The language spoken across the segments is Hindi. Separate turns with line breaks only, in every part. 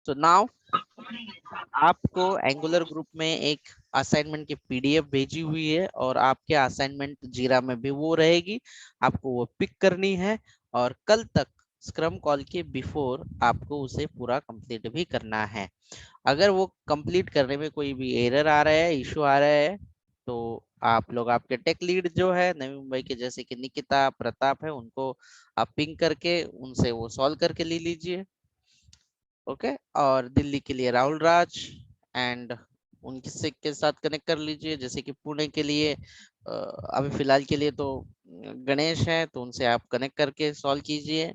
So now आपको एंगुलर ग्रुप में एक असाइनमेंट की पीडीएफ भेजी हुई है और आपके असाइनमेंट जीरा में भी वो रहेगी, आपको वो पिक करनी है और कल तक स्क्रम कॉल के बिफोर आपको उसे पूरा कंप्लीट भी करना है। अगर वो कंप्लीट करने में कोई भी एरर आ रहा है, इशू आ रहा है, तो आप लोग आपके टेक लीड जो है नवी मुंबई के, जैसे कि निकिता, प्रताप है, उनको आप पिंग करके उनसे वो सॉल्व करके ले लीजिए। ओके, और दिल्ली के लिए राहुल राज एंड उनके से के साथ कनेक्ट कर लीजिए। जैसे कि पुणे के लिए अभी फिलहाल के लिए तो गणेश है, तो उनसे आप कनेक्ट करके सॉल्व कीजिए।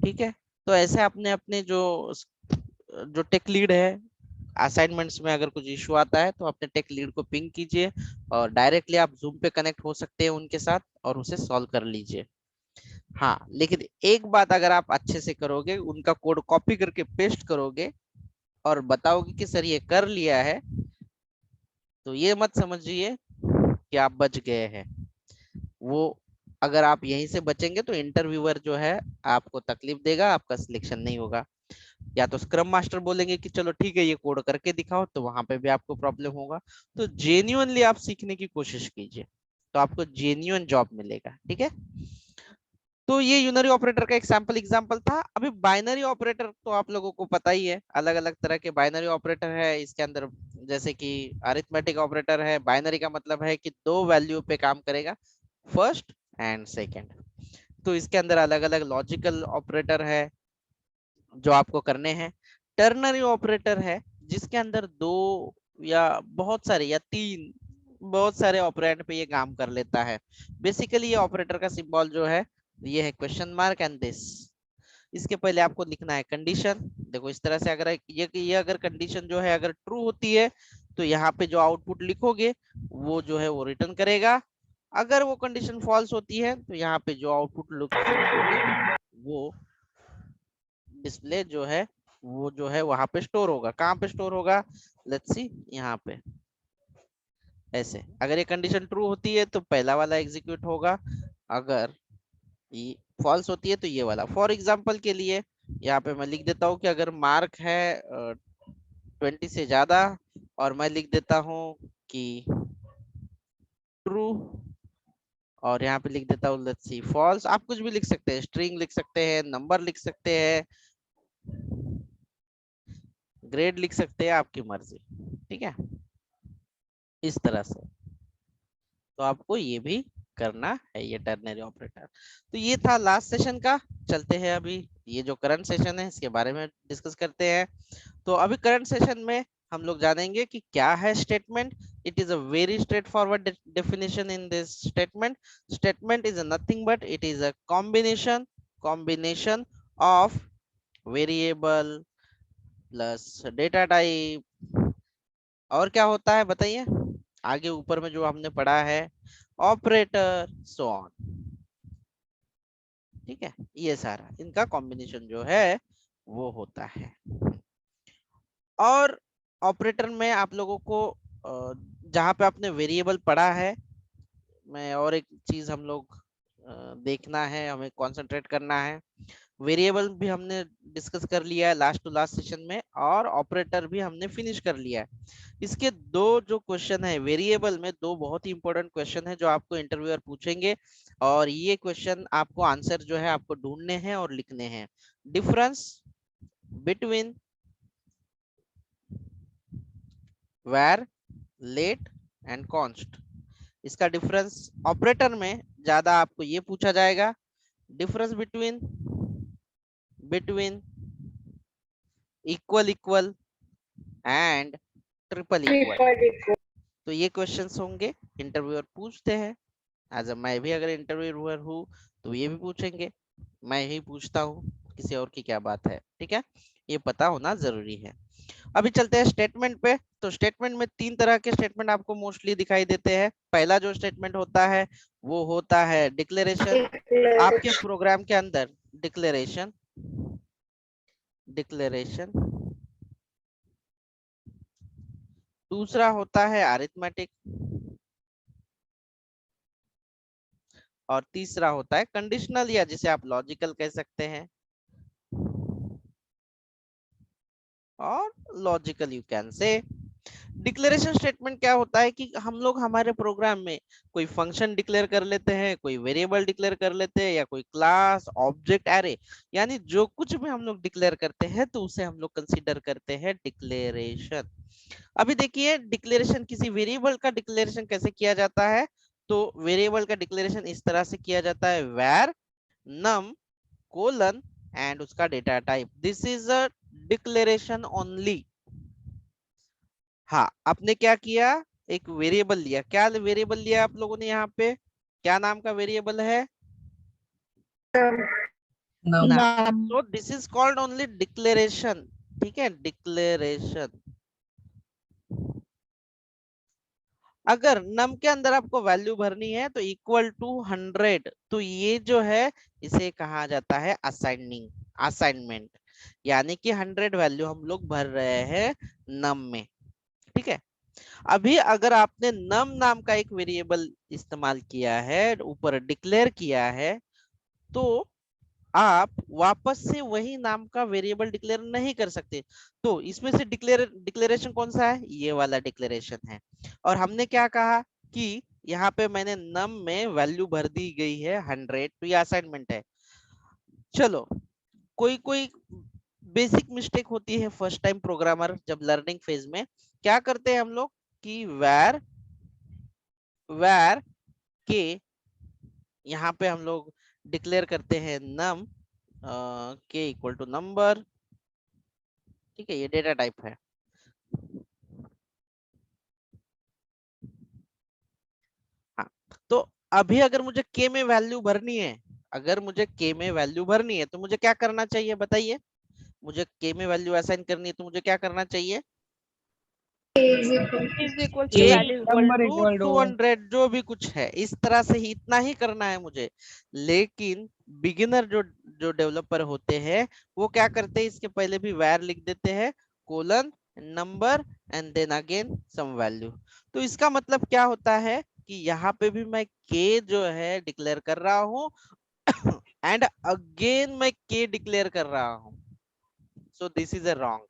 ठीक है, तो ऐसे अपने अपने जो जो टेक लीड है, असाइनमेंट्स में अगर कुछ इशू आता है तो अपने टेक लीड को पिंग कीजिए और डायरेक्टली आप जूम पे कनेक्ट हो सकते हैं उनके साथ और उसे सॉल्व कर लीजिए। हाँ, लेकिन एक बात अगर आप अच्छे से करोगे, उनका कोड कॉपी करके पेस्ट करोगे और बताओगे कि सर ये कर लिया है, तो ये मत समझिए कि आप बच गए हैं। वो अगर आप यहीं से बचेंगे तो इंटरव्यूअर जो है आपको तकलीफ देगा, आपका सिलेक्शन नहीं होगा। या तो स्क्रम मास्टर बोलेंगे कि चलो ठीक है ये कोड करके दिखाओ, तो वहां पे भी आपको प्रॉब्लम होगा। तो जेन्युइनली आप सीखने की कोशिश कीजिए, तो आपको जेन्युइन जॉब मिलेगा। ठीक है, तो ये यूनरी ऑपरेटर का एक सैंपल एग्जांपल था। अभी बाइनरी ऑपरेटर तो आप लोगों को पता ही है, अलग अलग तरह के बाइनरी ऑपरेटर है इसके अंदर। जैसे कि अरिथमेटिक ऑपरेटर है, बाइनरी का मतलब है कि दो वैल्यू पे काम करेगा, फर्स्ट एंड सेकंड। तो इसके अंदर अलग अलग लॉजिकल ऑपरेटर है जो आपको करने हैं। टर्नरी ऑपरेटर है जिसके अंदर दो या बहुत सारे या तीन, बहुत सारे ऑपरेंड पे ये काम कर लेता है। बेसिकली ये ऑपरेटर का सिंबल जो है ये है क्वेश्चन मार्क एंड दिस। इसके पहले आपको लिखना है कंडीशन। देखो इस तरह से, अगर ये अगर कंडीशन जो है अगर ट्रू होती है तो यहाँ पे जो आउटपुट लिखोगे वो जो है वो रिटर्न करेगा। अगर वो कंडीशन फॉल्स होती है तो यहाँ पे जो आउटपुट लिखोगे वो डिस्प्ले जो है वो जो है वहां पे स्टोर होगा। कहाँ पे स्टोर होगा, लेट्स सी, यहाँ पे। ऐसे अगर ये कंडीशन ट्रू होती है तो पहला वाला एग्जीक्यूट होगा, अगर ये फॉल्स होती है तो ये वाला। फॉर एग्जांपल के लिए यहाँ पे मैं लिख देता हूँ कि अगर मार्क है 20 से ज्यादा, और मैं लिख देता हूँ कि ट्रू, और यहाँ पे लिख देता हूँ लेट्स सी फॉल्स। आप कुछ भी लिख सकते हैं, स्ट्रिंग लिख सकते हैं, नंबर लिख सकते हैं, ग्रेड लिख सकते हैं, आपकी मर्जी। ठीक है, इस तरह से तो आपको ये भी करना है, ये टर्नरी ऑपरेटर। तो ये था लास्ट सेशन का। चलते हैं अभी ये जो करंट सेशन है इसके बारे में डिस्कस करते हैं। तो अभी करंट सेशन में हम लोग जानेंगे कि क्या है statement. It is a very straight forward definition in this statement. Statement is nothing but it is a combination of variable plus data type. और क्या होता है बताइए, आगे ऊपर में जो हमने पढ़ा है, ऑपरेटर, सो ऑन। ठीक है, ये सारा इनका कॉम्बिनेशन जो है वो होता है। और ऑपरेटर में आप लोगों को जहां पे आपने वेरिएबल पढ़ा है, मैं और एक चीज हम लोग देखना है, हमें कंसंट्रेट करना है। वेरिएबल भी हमने डिस्कस कर लिया है लास्ट टू लास्ट सेशन में, और ऑपरेटर भी हमने फिनिश कर लिया है। इसके दो जो क्वेश्चन है वेरिएबल में, दो बहुत ही इंपॉर्टेंट क्वेश्चन है जो आपको इंटरव्यूअर पूछेंगे, और ये क्वेश्चन आपको आंसर जो है आपको ढूंढने हैं और लिखने हैं। Difference between var, let and const. इसका डिफरेंस ऑपरेटर में ज्यादा आपको ये पूछा जाएगा, difference between between equal equal and triple equal. तो ये क्वेश्चंस होंगे, इंटरव्यूअर पूछते हैं। एज मैं भी अगर इंटरव्यूअर हूँ तो ये भी पूछेंगे, मैं ही पूछता हूँ, किसी और की क्या बात है। ठीक है, ये पता होना जरूरी है। अभी चलते हैं स्टेटमेंट पे। तो स्टेटमेंट में तीन तरह के स्टेटमेंट आपको मोस्टली दिखाई देते हैं। पहला जो स्टेटमेंट होता है वो होता है डिक्लेरेशन। आपके प्रोग्राम के अंदर डिक्लेरेशन डिक्लेरेशन दूसरा होता है अरिथमेटिक, और तीसरा होता है कंडीशनल, या जिसे आप लॉजिकल कह सकते हैं। और logical you can say. Declaration statement क्या होता है कि हम लोग हमारे प्रोग्राम में कोई फंक्शन डिक्लेयर कर लेते हैं, कोई वेरिएबल डिक्लेयर कर लेते हैं, या कोई क्लास, ऑब्जेक्ट, एरे, यानी जो कुछ भी हम लोग डिक्लेयर करते हैं तो उसे हम लोग कंसीडर करते हैं डिक्लेरेशन। अभी देखिए डिक्लेरेशन, किसी वेरिएबल का डिक्लेरेशन कैसे किया जाता है, तो वेरिएबल का डिक्लेरेशन इस तरह से किया जाता है, where num कोलन एंड उसका data type, this is a declaration only. हाँ, आपने क्या किया, एक वेरिएबल लिया, क्या वेरिएबल लिया आप लोगों ने यहाँ पे, क्या नाम का वेरिएबल है, नाम। So this is called only declaration, ठीक है, डिक्लेरेशन। अगर नम के अंदर आपको वैल्यू भरनी है तो इक्वल टू 100, तो ये जो है इसे कहा जाता है असाइनिंग, असाइनमेंट, यानी कि 100 वैल्यू हम लोग भर रहे हैं नम में, ठीक है। अभी अगर आपने नम नाम का एक वेरिएबल इस्तेमाल किया है, ऊपर डिक्लेयर किया है, तो आप वापस से वही नाम का वेरिएबल डिक्लेयर नहीं कर सकते। तो इसमें से डिक्लेरेशन कौन सा है, ये वाला डिक्लेरेशन है। और हमने क्या कहा कि यहाँ पे मैंने नम में वैल्यू भर दी गई है 100, तो ये असाइनमेंट है। चलो, कोई कोई बेसिक मिस्टेक होती है फर्स्ट टाइम प्रोग्रामर जब लर्निंग फेज में, क्या करते हैं हम लोग कि where के यहाँ पे हम लोग डिक्लेयर करते हैं नम के इक्वल टू नंबर, ठीक है, ये डेटा टाइप है। हाँ, तो अभी अगर मुझे के में वैल्यू भरनी है, अगर मुझे के में वैल्यू भरनी है तो मुझे क्या करना चाहिए बताइए, मुझे के में वैल्यू असाइन करनी है तो मुझे क्या करना चाहिए,
इज इक्वल टू
के
वैल्यू
इक्वल टू 200, जो भी कुछ है इस तरह से ही, इतना ही करना है मुझे। लेकिन बिगिनर जो जो डेवलपर होते हैं वो क्या करते हैं, इसके पहले भी वैर लिख देते हैं, colon, number, and then again some value. तो इसका मतलब क्या होता है कि यहाँ पे भी मैं के जो है डिक्लेयर कर रहा हूँ एंड अगेन मैं के डिक्लेयर कर रहा हूँ। So this is a wrong,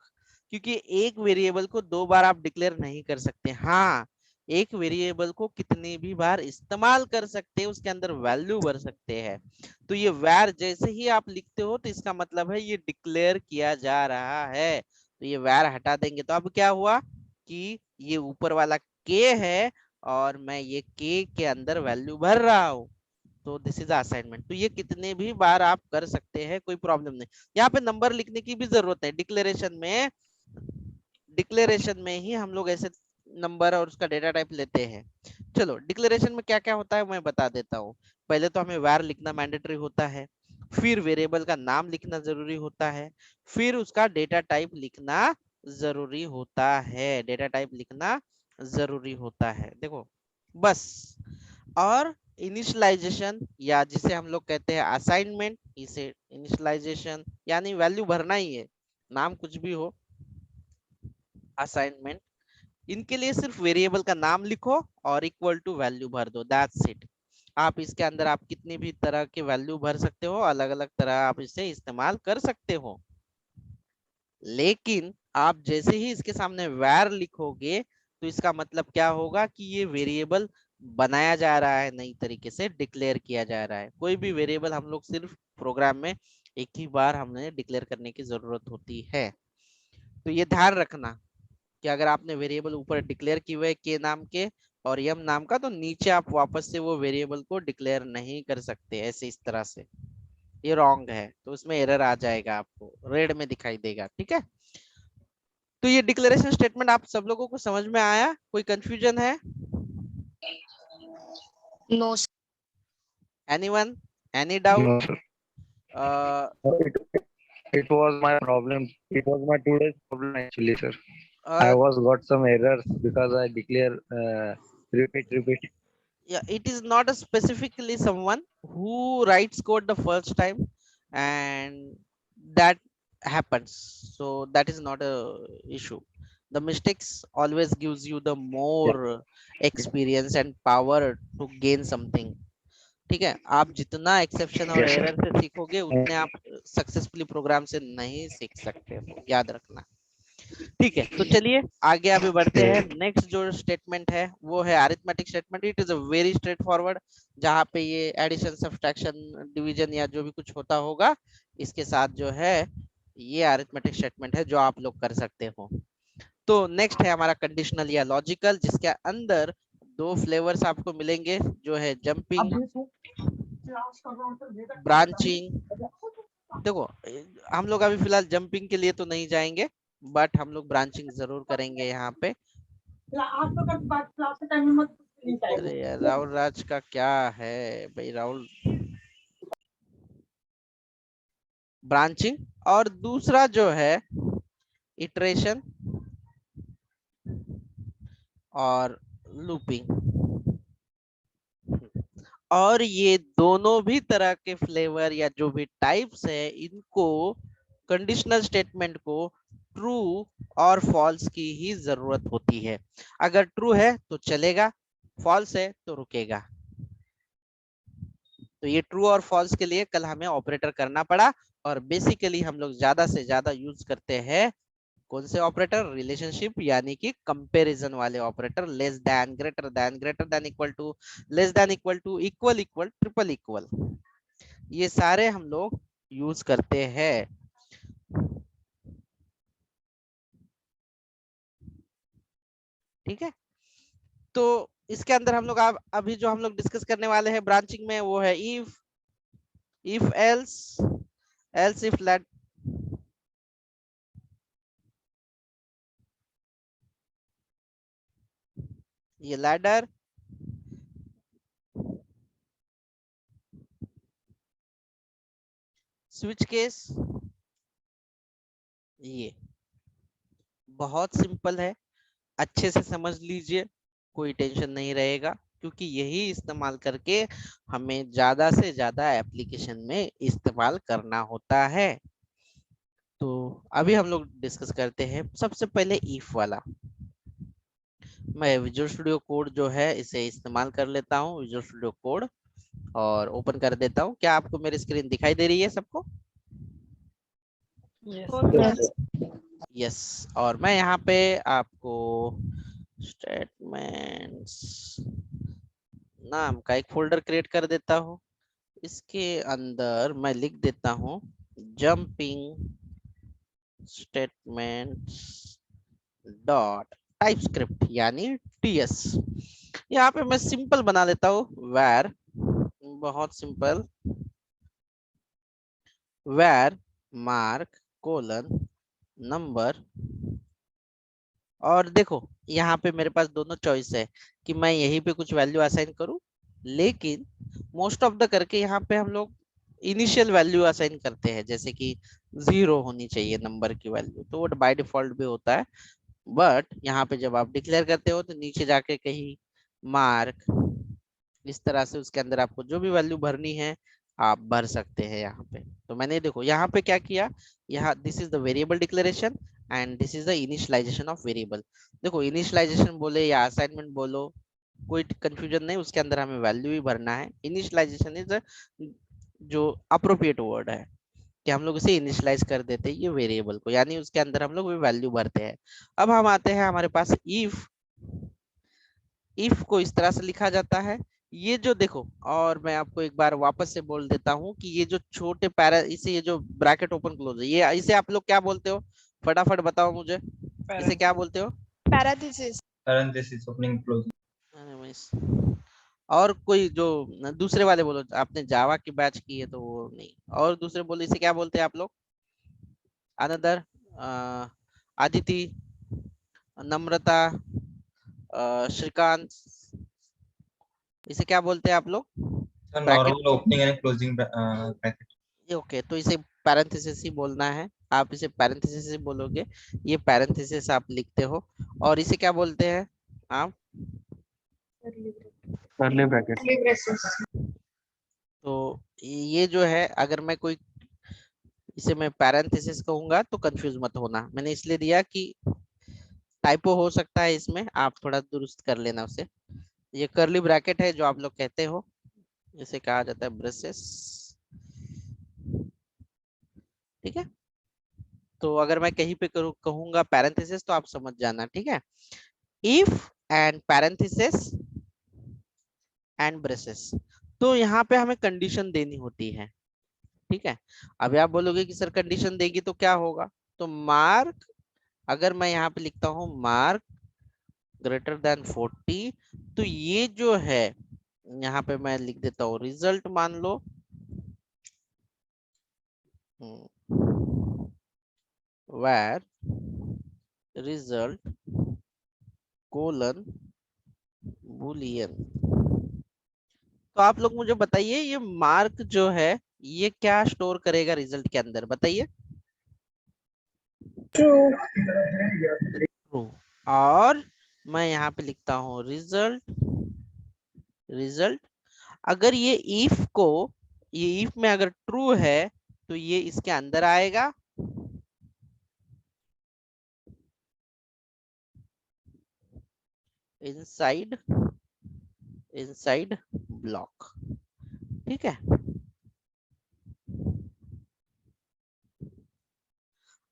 क्योंकि एक वेरिएबल को दो बार आप डिक्लेयर नहीं कर सकते। हाँ, एक वेरिएबल को कितनी भी बार इस्तेमाल कर सकते हैं, उसके अंदर वैल्यू भर सकते हैं। तो ये वैर जैसे ही आप लिखते हो तो इसका मतलब है ये डिक्लेयर किया जा रहा है, तो ये वैर हटा देंगे तो अब क्या हुआ कि ये ऊपर वाला के है और मैं ये के अंदर वैल्यू भर रहा हूँ, तो दिस इज असाइनमेंट। तो ये कितने भी बार आप कर सकते हैं, कोई प्रॉब्लम नहीं। यहाँ पे नंबर लिखने की भी जरूरत है, डिक्लेरेशन में, डिक्लेरेशन में ही हम लोग ऐसे नंबर और उसका डेटा टाइप लेते हैं। चलो, डिक्लेरेशन में क्या क्या होता है मैं बता देता हूँ। पहले तो हमें var लिखना मैंडेटरी होता है, फिर वेरिएबल का नाम लिखना जरूरी होता है, फिर उसका डेटा टाइप लिखना जरूरी होता है, डेटा टाइप लिखना जरूरी होता है, देखो बस। और इनिशियलाइजेशन, या जिसे हम लोग कहते हैं असाइनमेंट, इसे इनिशियलाइजेशन यानी वैल्यू भरना ही है, नाम कुछ भी हो, असाइनमेंट, इनके लिए सिर्फ वेरिएबल का नाम लिखो और इक्वल टू वैल्यू भर दो, दैट्स इट। आप इसके अंदर आप कितनी भी तरह के वैल्यू भर सकते हो, अलग अलग तरह आप इसे इस्तेमाल कर सकते हो। लेकिन आप जैसे ही इसके सामने वैर लिखोगे तो इसका मतलब क्या होगा कि ये वेरिएबल बनाया जा रहा है, नई तरीके से डिक्लेयर किया जा रहा है। कोई भी वेरिएबल हम लोग सिर्फ प्रोग्राम में एक ही बार हमने डिक्लेयर करने की जरूरत होती है। तो ये ध्यान रखना कि अगर आपने वेरिएबल ऊपर डिक्लेयर किए हुए के नाम के और यम नाम का, तो नीचे आप वापस से वो वेरिएबल को डिक्लेयर नहीं कर सकते ऐसे इस तरह से, ये रॉन्ग है, तो उसमें एरर आ जाएगा, आपको रेड में दिखाई देगा, ठीक है। तो ये डिक्लेरेशन स्टेटमेंट आप सब लोगों को समझ में आया, कोई कंफ्यूजन है,
no
anyone, any
No,
doubt?
sir. It was my problem. It was my 2 days problem actually, sir. I was got some errors because I declare repeat.
yeah, it is not a specifically someone who writes code the first time and that happens, so that is not a issue. The mistakes always gives you the
Yeah.
more experience and power to gain something, ठीक है। आप जितना एक्सेप्शन और
Yes, sir.
एरर से सीखोगे उतने आप सक्सेसफुली प्रोग्राम से नहीं सीख सकते हो, याद रखना। ठीक है, तो चलिए आगे अभी बढ़ते हैं। नेक्स्ट जो स्टेटमेंट है वो है arithmetic statement. It is a very straight forward, जहाँ पे ये एडिशन, सब्सट्रैक्शन, डिवीजन या जो भी कुछ होता होगा इसके साथ जो है ये अरिथमेटिक स्टेटमेंट है जो आप लोग कर सकते हो। तो नेक्स्ट है हमारा कंडीशनल या लॉजिकल, जिसके अंदर दो फ्लेवर्स आपको मिलेंगे, जो है जंपिंग, ब्रांचिंग। देखो हम लोग अभी फिलहाल जंपिंग के लिए तो नहीं जाएंगे, बट हम लोग ब्रांचिंग जरूर करेंगे यहाँ पे। अरे यार राहुल राज का क्या है भाई, राहुल। ब्रांचिंग, और दूसरा जो है इटरेशन और लूपिंग। और ये दोनों भी तरह के फ्लेवर या जो भी टाइप्स है, इनको कंडीशनल स्टेटमेंट को ट्रू और फॉल्स की ही जरूरत होती है। अगर ट्रू है तो चलेगा, फॉल्स है तो रुकेगा। तो ये ट्रू और फॉल्स के लिए कल हमें ऑपरेटर करना पड़ा, और बेसिकली हम लोग ज्यादा से ज्यादा यूज करते हैं कौन से ऑपरेटर, रिलेशनशिप यानी कि कंपैरिजन वाले operator, less than, greater than, equal to, less than, equal to, equal, equal, triple equal, ये सारे हम लोग यूज करते हैं। ठीक है, तो इसके अंदर हम लोग अभी जो हम लोग डिस्कस करने वाले हैं ब्रांचिंग में, वो है इफ एल्स इफ लेट, ये लैडर, स्विच केस, ये बहुत सिंपल है, अच्छे से समझ लीजिए, कोई टेंशन नहीं रहेगा, क्योंकि यही इस्तेमाल करके हमें ज्यादा से ज्यादा एप्लीकेशन में इस्तेमाल करना होता है। तो अभी हम लोग डिस्कस करते हैं सबसे पहले इफ वाला। मैं विजुअल स्टूडियो कोड जो है इसे इस्तेमाल कर लेता हूँ, विजुअल स्टूडियो कोड, और ओपन कर देता हूँ। क्या आपको मेरी स्क्रीन दिखाई दे रही है सबको?
Yes.
यस। और मैं यहाँ पे आपको स्टेटमेंट्स नाम का एक फोल्डर क्रिएट कर देता हूँ। इसके अंदर मैं लिख देता हूँ जंपिंग स्टेटमेंट्स डॉट टाइपस्क्रिप्ट यानी टीएस। यहाँ पे मैं सिंपल बना लेता हूँ where, बहुत simple, where mark colon number. और देखो यहाँ पे मेरे पास दोनों चॉइस है कि मैं यहीं पे कुछ वैल्यू असाइन करूं, लेकिन मोस्ट ऑफ द करके यहाँ पे हम लोग इनिशियल वैल्यू असाइन करते हैं, जैसे कि 0 होनी चाहिए नंबर की वैल्यू, तो वो बाय डिफॉल्ट भी होता है। बट यहाँ पे जब आप डिक्लेयर करते हो तो नीचे जाके कहीं मार्क, इस तरह से उसके अंदर आपको जो भी वैल्यू भरनी है आप भर सकते हैं यहाँ पे। तो मैंने देखो यहाँ पे क्या किया, यहाँ this is the variable declaration and this is the initialization of variable. देखो इनिशियलाइजेशन बोले या असाइनमेंट बोलो, कोई कंफ्यूजन नहीं, उसके अंदर हमें वैल्यू ही भरना है। इनिशियलाइजेशन इज जो अप्रोप्रिएट वर्ड है कि हम लोग इसे इनिशियलाइज कर देते हैं ये वेरिएबल को, यानी उसके अंदर हम लोग वैल्यू भरते हैं। अब हम आते हैं हमारे पास इफ को इस तरह से लिखा जाता है। ये जो देखो, और मैं आपको एक बार वापस से बोल देता हूँ कि ये जो छोटे पैरा, इसे ये जो ब्रैकेट ओपन क्लोज है, ये इसे आप लोग क्या बोलते हो? फटाफट बताओ मुझे, इसे क्या बोलते हो?
Parenthesis.
parenthesis opening closing.
अरे और कोई जो दूसरे वाले बोलो, आपने जावा की बैच की है तो वो नहीं, और दूसरे बोलो इसे क्या बोलते हैं आप लोग? अनदर, आदिति, नम्रता, श्रीकांत, इसे क्या बोलते हैं आप लोग?
So
bracket.
normal opening and closing bracket.
Okay, तो इसे पैरेंथेसिस ही बोलना है, आप इसे पैरेंथेसिस ही बोलोगे, ये पैरेंथेसिस आप लिखते हो। और इसे क्या बोलते हैं आप?
Curly bracket.
तो ये जो है, अगर मैं कोई इसे मैं पैरेंथेसिस कहूंगा तो कंफ्यूज मत होना, मैंने इसलिए दिया कि टाइपो हो सकता है इसमें, आप थोड़ा दुरुस्त कर लेना उसे। ये कर्ली ब्रैकेट है जो आप लोग कहते हो, इसे कहा जाता है ब्रेसेस। ठीक है, तो अगर मैं कहीं पे कहूंगा पैरेंथेसिस तो आप समझ जाना, ठीक है। If and parenthesis and braces, तो यहाँ पे हमें कंडीशन देनी होती है, ठीक है। अभी आप बोलोगे कि सर कंडीशन देगी तो क्या होगा, तो मार्क, अगर मैं यहाँ पे लिखता हूँ मार्क ग्रेटर देन 40, तो ये जो है यहाँ पे मैं लिख देता हूँ रिजल्ट मान लो, where result कोलन boolean। तो आप लोग मुझे बताइए ये मार्क जो है ये क्या स्टोर करेगा रिजल्ट के अंदर, बताइए।
ट्रू।
ट्रू। और मैं यहाँ पे लिखता हूँ रिजल्ट, रिजल्ट अगर ये इफ को, ये इफ में अगर ट्रू है तो ये इसके अंदर आएगा, इनसाइड, इनसाइड ब्लॉक, ठीक है।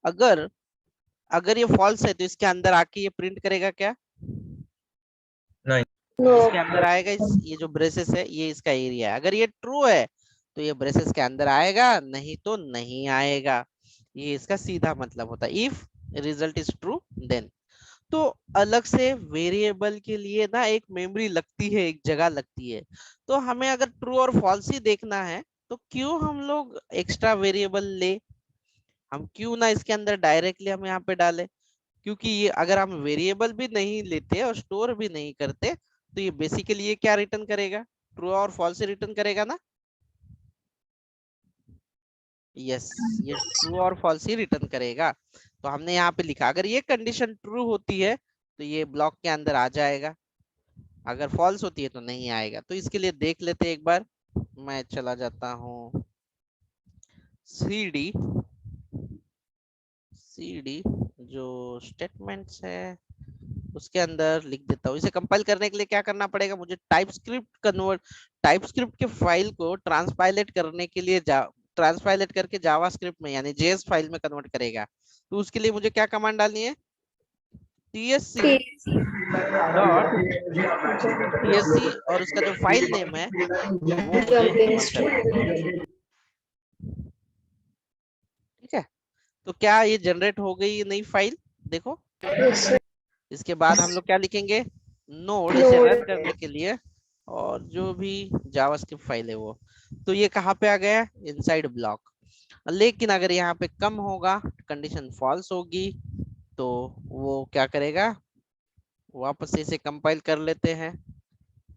अगर अगर ये फॉल्स है तो इसके अंदर आके ये प्रिंट करेगा क्या,
नहीं।
इसके अंदर आएगा, ये जो ब्रेसेस है ये इसका एरिया है। अगर ये ट्रू है तो ये ब्रेसेस के अंदर आएगा, नहीं तो नहीं आएगा। ये इसका सीधा मतलब होता है, if result is true then. तो अलग से वेरिएबल के लिए ना एक मेमोरी लगती है, एक जगह लगती है। तो हमें अगर ट्रू और फॉल्स ही देखना है तो क्यों हम लोग एक्स्ट्रा वेरिएबल ले, हम क्यों ना इसके अंदर डायरेक्टली हम यहाँ पे डालें। क्योंकि ये अगर हम वेरिएबल भी नहीं लेते और स्टोर भी नहीं करते तो ये बेसिकली ये क्या रिटर्न करेगा, ट्रू और फॉल्स रिटर्न करेगा ना। यस, ये ट्रू और फॉल्स ही रिटर्न करेगा। तो हमने यहाँ पे लिखा अगर ये कंडीशन ट्रू होती है तो ये ब्लॉक के अंदर आ जाएगा, अगर फॉल्स होती है तो नहीं आएगा। तो इसके लिए देख लेते एक बार, मैं चला जाता हूँ सीडी, सीडी जो स्टेटमेंट्स है उसके अंदर लिख देता हूँ। इसे कंपाइल करने के लिए क्या करना पड़ेगा, मुझे टाइपस्क्रिप्ट कन्वर्ट, टाइपस्क्रिप्ट के फाइल को ट्रांसपाइलेट करने के लिए ट्रांसपाइलेट करके जावास्क्रिप्ट में यानी जेएस फाइल में कन्वर्ट करेगा। तो उसके लिए मुझे क्या कमांड डालनी है, tsc डॉट tsc और उसका जो फाइल नेम है वो मुझे गिवन करना, ठीक है। तो क्या ये जनरेट हो गई नई फाइल, देखो। इसके बाद हम लोग क्या लिखेंगे, नोड इसे रन करने के लिए, और जो भी जावास्क्रिप्ट फाइल है वो, तो ये कहाँ पे आ गया, इनसाइड ब्लॉक। लेकिन अगर यहाँ पे कम होगा, कंडीशन फॉल्स होगी, तो वो क्या करेगा, वापस से इसे कंपाइल कर लेते हैं,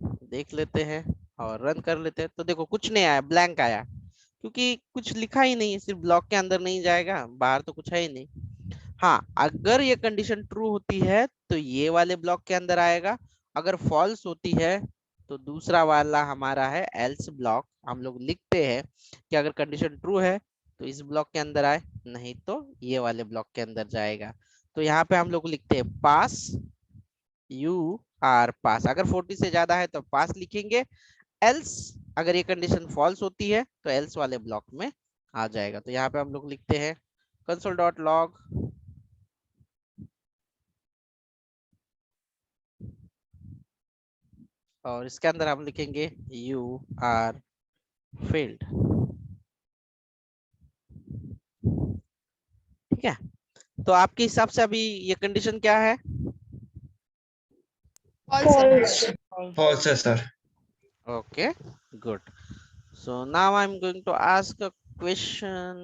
देख लेते हैं और रन कर लेते हैं। तो देखो कुछ नहीं आया, ब्लैंक आया, क्योंकि कुछ लिखा ही नहीं है, सिर्फ ब्लॉक के अंदर नहीं जाएगा, बाहर तो कुछ है ही नहीं। हाँ, अगर ये कंडीशन ट्रू होती है तो ये वाले ब्लॉक के अंदर आएगा, अगर फॉल्स होती है तो दूसरा वाला हमारा है एल्स ब्लॉक। हम लोग लिखते हैं कि अगर कंडीशन ट्रू है तो इस ब्लॉक के अंदर आए, नहीं तो ये वाले ब्लॉक के अंदर जाएगा। तो यहाँ पे हम लोग लिखते हैं पास, यू आर पास, अगर 40 से ज्यादा है तो पास लिखेंगे, एल्स अगर ये कंडीशन फॉल्स होती है तो एल्स वाले ब्लॉक में आ जाएगा। तो यहाँ पे हम लोग लिखते हैं console.log और इसके अंदर हम लिखेंगे यू आर फील्ड, ठीक है। तो आपके हिसाब से अभी ये कंडीशन क्या है,
False है sir.
Okay good. So now I am going to ask a question,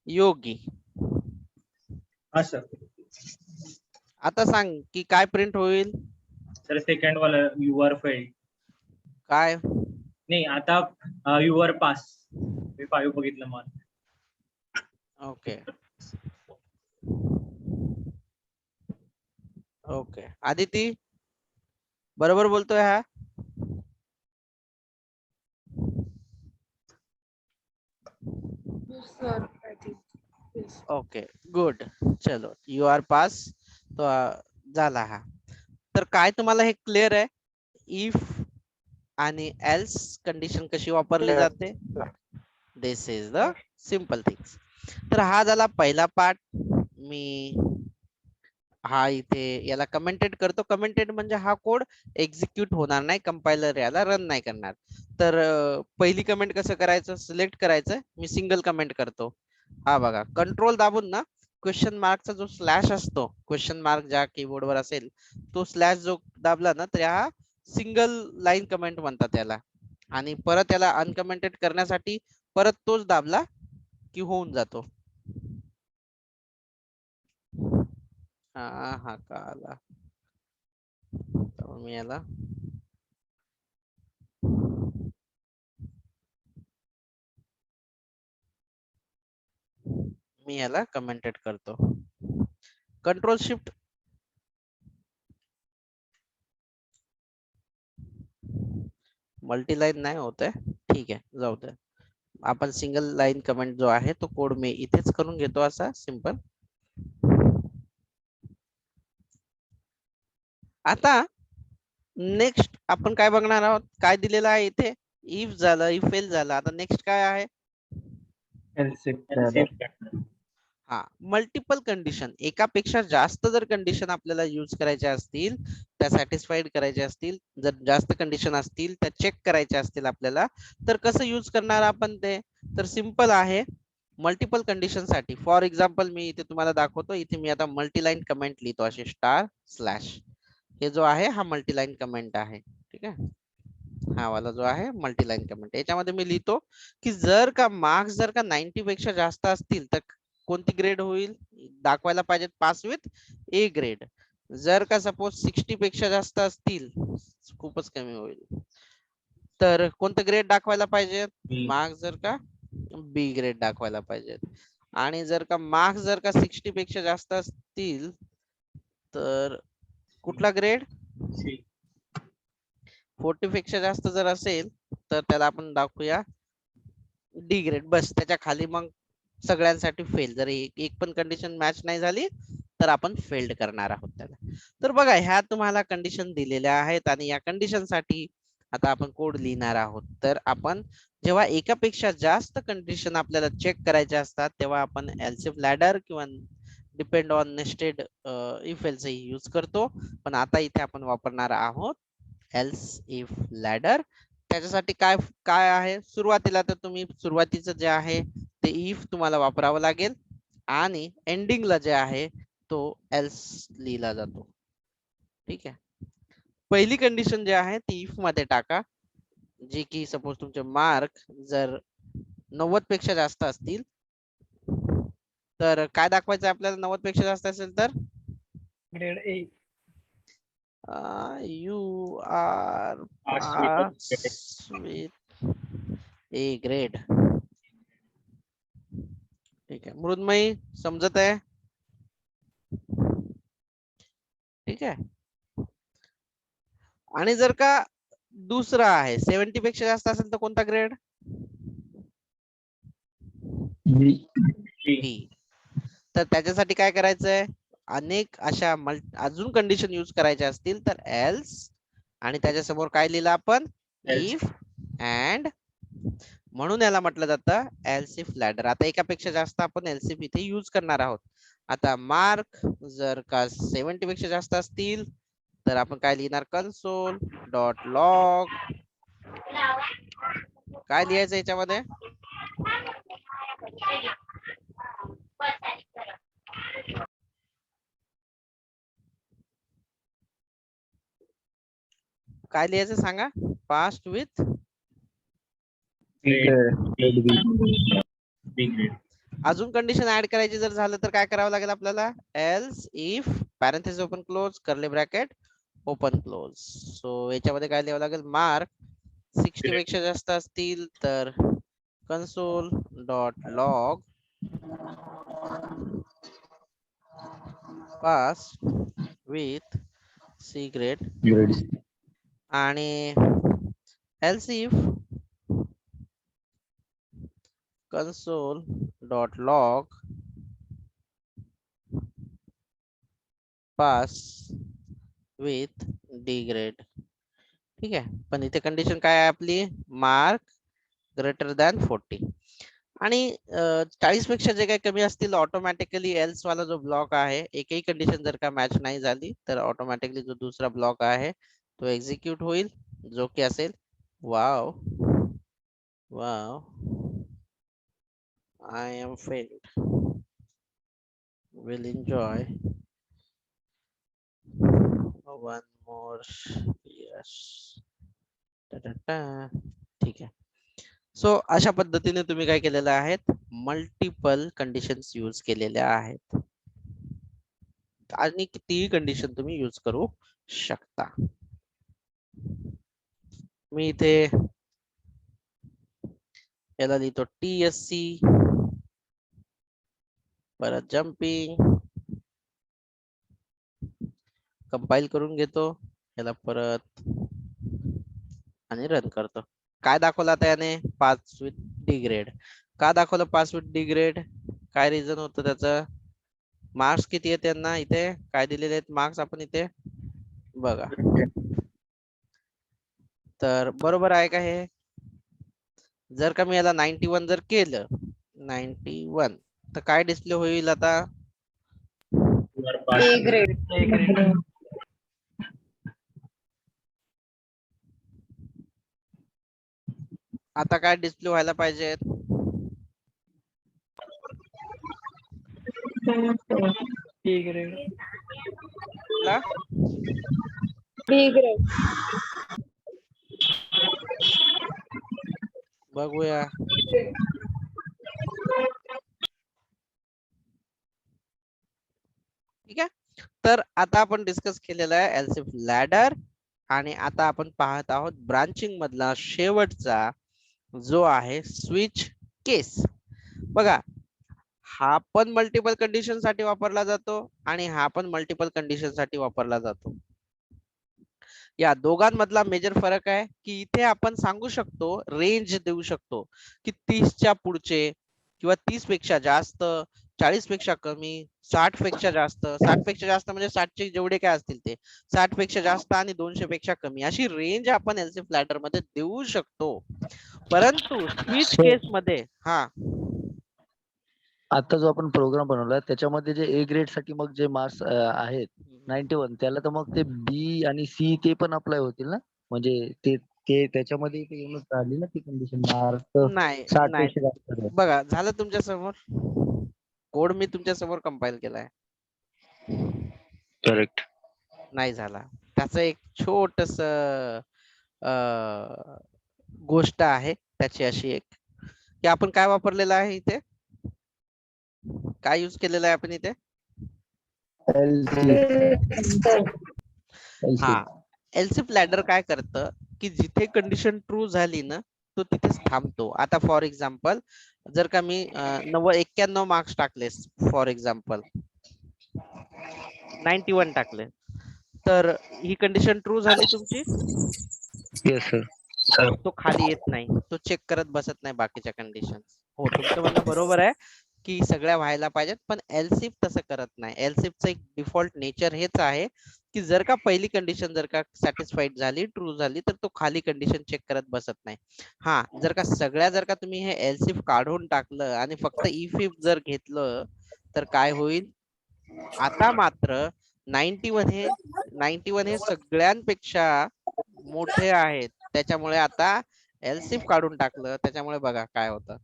Yogi
हा सर.
आता सांग की काय प्रिंट होईल,
सर सेकंड वाला युअर फेल्ड.
काय
नाही आता युअर पास मी 5 बघितलं मग.
ओके ओके आदिती बरोबर बोलतोय हा, ओके गुड। चलो यू आर पास तो झाला हा। तर काय तुम्हाला हे क्लिअर आहे, इफ आणि एल्स कंडिशन कशी वापरली जाते, this is the simple things. तर हा झाला पहिला पार्ट. मी हा इथे याला कमेंटेड करतो. कमेंटेड म्हणजे हा कोड एक्झिक्यूट होणार नाही, कंपायलर याला रन नाही करणार. तर पहिली कमेंट कसं करायचं, सिलेक्ट करायचं. मी सिंगल कमेंट करतो. हा बघा, कंट्रोल दाबून ना क्वेश्चन मार्कचा जो स्लॅश असतो, क्वेश्चन मार्क ज्या कीबोर्ड वर असेल तो स्लॅश जो दाबला ना, तर हा सिंगल लाईन कमेंट म्हणतात त्याला. आणि परत याला अनकमेंटेड करण्यासाठी परत तोच दाबला की होऊन जातो. हा कळाला. तर मी याला कमेंटेड करतो. कंट्रोल शिफ्ट मल्टीलाईन नाही होत आहे, ठीक आहे, जाऊ दे. आपण सिंगल लाईन कमेंट जो आहे तो कोड मी इथेच करून घेतो असा सिंपल. आता नेक्स्ट आपण काय बघणार आहोत, काय दिलेलं आहे इथे, इफ झालं, इफ फेल झालं. आता नेक्स्ट काय आहे, हा मल्टिपल कंडिशन. एकापेक्षा जास्त जर कंडिशन आपल्याला यूज करायच्या असतील, त्या सॅटिस्फाईड करायच्या असतील, जर जास्त कंडिशन असतील त्या चेक करायच्या असतील आपल्याला, तर कसं यूज करणार आपण ते, तर सिंपल आहे. मल्टिपल कंडिशन साठी फॉर एक्झाम्पल मी इथे तुम्हाला दाखवतो. इथे मी आता मल्टीलाईन कमेंट लिहितो असे स्टार स्लॅश. हे जो आहे हा मल्टीलाईन कमेंट आहे, ठीक आहे. हा वाला जो आहे मल्टीलाईन कमेंट, याच्यामध्ये मी लिहितो की जर का मार्क्स जर का 90 पेक्षा जास्त असतील तर कोणती ग्रेड होईल, दाखवायला पाहिजेत पास विथ ए ग्रेड. जर का सपोज 60 पेक्षा जास्त असतील, खूपच कमी होईल, तर कोणतं ग्रेड दाखवायला पाहिजे, मार्क्स जर का बी ग्रेड दाखवायला पाहिजेत. आणि जर का मार्क्स जर का 60 पेक्षा जास्त असतील तर कुठला ग्रेड, 40 पेक्षा जास्त जर असेल तर त्याला आपण दाखवूया डी ग्रेड. बस, त्याच्या खाली मग सगळ्यांसाठी फेल. जर एक पण कंडिशन मॅच नाही झाली तर आपण फेल्ड करणार आहोत त्याला. तर बघा, ह्या तुम्हाला कंडिशन दिलेल्या आहेत आणि या कंडिशन साठी आता आपण कोड लिहिणार आहोत. तर आपण जेव्हा एकापेक्षा जास्त कंडिशन आपल्याला चेक करायच्या असतात तेव्हा आपण एल्स इफ लॅडर किंवा depend on nested if else use करतो. पण आता इथे आपण वापरणार आहोत एल्स इफ लॅडर. त्याच्यासाठी काय काय आहे, सुरुवातीला तर तुम्ही सुरुवातीचं जे आहे ते इफ तुम्हाला वापरावं लागेल आणि एंडिंगला जे आहे तो एल्स लिहिला जातो, ठीक आहे. पहिली कंडिशन जी आहे ती इफ मध्ये टाका, जे की सपोज तुमचे मार्क जर 90 पेक्षा जास्त असतील तर काय दाखवायचं आपल्याला, 90 पेक्षा जास्त असेल तर
grade A.
You are pass with A grade, ठीक आहे. मृदमयी समजत आहे, ठीक आहे. आणि जर का दुसरा आहे 70 पेक्षा जास्त असेल तर कोणता ग्रेड, बी. तर त्याच्यासाठी काय करायचंय, अनेक अशा अजून कंडिशन यूज करायच्या असतील तर एल्स आणि त्याच्या समोर काय लिहिलं आपण, इफ अँड, म्हणून याला म्हटलं जातं एल्स इफ लॅडर. आता एकापेक्षा जास्त आपण एल्स इफ इथे यूज करणार आहोत. आता मार्क जर का 70 पेक्षा जास्त असतील तर आपण काय लिहिणार, कन्सोल डॉट लॉग. काय लिहायचं याच्यामध्ये, काय लिहायचं सांगा, पास्ट विथ अजून कंडिशन ऍड करायची जर झालं तर काय करावं लागेल आपल्याला, else if parenthesis open close curly bracket open close. So याच्यामध्ये काय लिहावं लागेल, मार्क 60 पेक्षा जास्त असतील तर console dot log pass with C grade. आणि else if console dot log pass with D grade, ठीक आहे. पण इथे कंडिशन काय आहे आपली, मार्क ग्रेटर दॅन 40. आणि 40 पेक्षा जे काही कमी असतील ऑटोमॅटिकली एल्स वाला जो ब्लॉक आहे, एकही कंडिशन जर का मॅच नाही झाली तर ऑटोमॅटिकली जो दुसरा ब्लॉक आहे तो एक्झिक्यूट होईल, जो की असेल wow wow I am failed, will enjoy one more, yes, ठीक आहे. सो अशा पद्धतीने तुम्ही काय केलेलं आहेत, मल्टिपल कंडिशन्स यूज केलेल्या आहेत आणि कितीही कंडिशन तुम्ही यूज करू शकता. मी इथे याला लिहितो TSC, परत जम्पिंग, कंपाइल करून घेतो याला परत आणि रन करतो. काय दाखवलं आता याने, पास विथ डी ग्रेड. का दाखवलं पास विथ डी ग्रेड, काय रिझन होतं त्याचं, मार्क्स किती आहेत त्यांना, इथे काय दिलेले आहेत मार्क्स आपण इथे बघा. तर बरोबर आहे का हे, जर का मी याला 91 जर केलं 91 तर काय डिस्प्ले होईल आता,
A grade.
आता काय डिस्प्ले व्हायला पाहिजे,
B grade.
B grade.
बघूया. ठीक आहे, तर आता आपण डिस्कस केलेलं आहे एलसिफ लॅडर आणि आता आपण पाहत आहोत ब्रांचिंग मधला शेवटचा जो आहे स्विच केस. बघा, हा पण मल्टिपल कंडिशन साठी वापरला जातो आणि हा पण मल्टिपल कंडिशन साठी वापरला जातो. या दोघांमधला मेजर फरक आहे की इथे आपण सांगू शकतो, रेंज देऊ शकतो की 30च्या पुढचे किंवा 30 पेक्षा जास्त, 40 पेक्षा कमी, 60 पेक्षा जास्त, 60 पेक्षा जास्त म्हणजे 60चे जेवढे काय असतील ते, 60 पेक्षा जास्त आणि 200 पेक्षा कमी, अशी रेंज आपण एलसिफ लॅडर मध्ये देऊ शकतो. परंतु स्विच केस मध्ये
आता जो आपण प्रोग्राम बनवला त्याच्यामध्ये जे ए ग्रेड साठी मग जे मार्क्स आहेत 91, त्याला तर मग ते बी आणि सी ते पण अप्लाय होतील ना, म्हणजे ते ते त्याच्यामध्ये येऊनच राहिली ना ती कंडिशन, मार्क
नाही
60
नाही,
पेक्षा जास्त.
बघा झालं तुमच्या समोर, कोड मी तुमच्या समोर कंपाइल केलाय.
करेक्ट.
नाही झाला, त्याचं एक छोटस गोष्ट आहे त्याची अशी एक, की आपण काय वापरलेलं आहे इथे, काय यूज केलेलं आहे आपण इथे, हा एलसिफ लॅडर काय करतं की जिथे कंडिशन ट्रू झाली ना तो तिथेच थांबतो. आता फॉर एक्झाम्पल जर का मी 91 मार्क्स टाकले, फॉर एक्झाम्पल 91 टाकले, तर ही कंडिशन ट्रू झाली तुमची,
येस सर.
तो खाली येत नाही, तो चेक करत बसत नाही बाकीच्या कंडिशन. हो, तुमचं म्हणणं बरोबर आहे की सगळ्या व्हायला पाहिजेत, पण एलसिफ तसं करत नाही. एलसिफचं एक डिफॉल्ट नेचर हेच आहे की जर का पहिली कंडिशन जर का सॅटिस्फाईड झाली, ट्रू झाली, तर तो खाली कंडिशन चेक करत बसत नाही. हा, जर का सगळ्या जर का तुम्ही हे एलसिफ काढून टाकलं आणि फक्त इफ इफ जर घेतलं तर काय होईल, आता मात्र 91 हे सगळ्यांपेक्षा मोठे आहेत, त्याच्यामुळे आता एलसिफ काढून टाकलं, त्याच्यामुळे बघा काय होतं,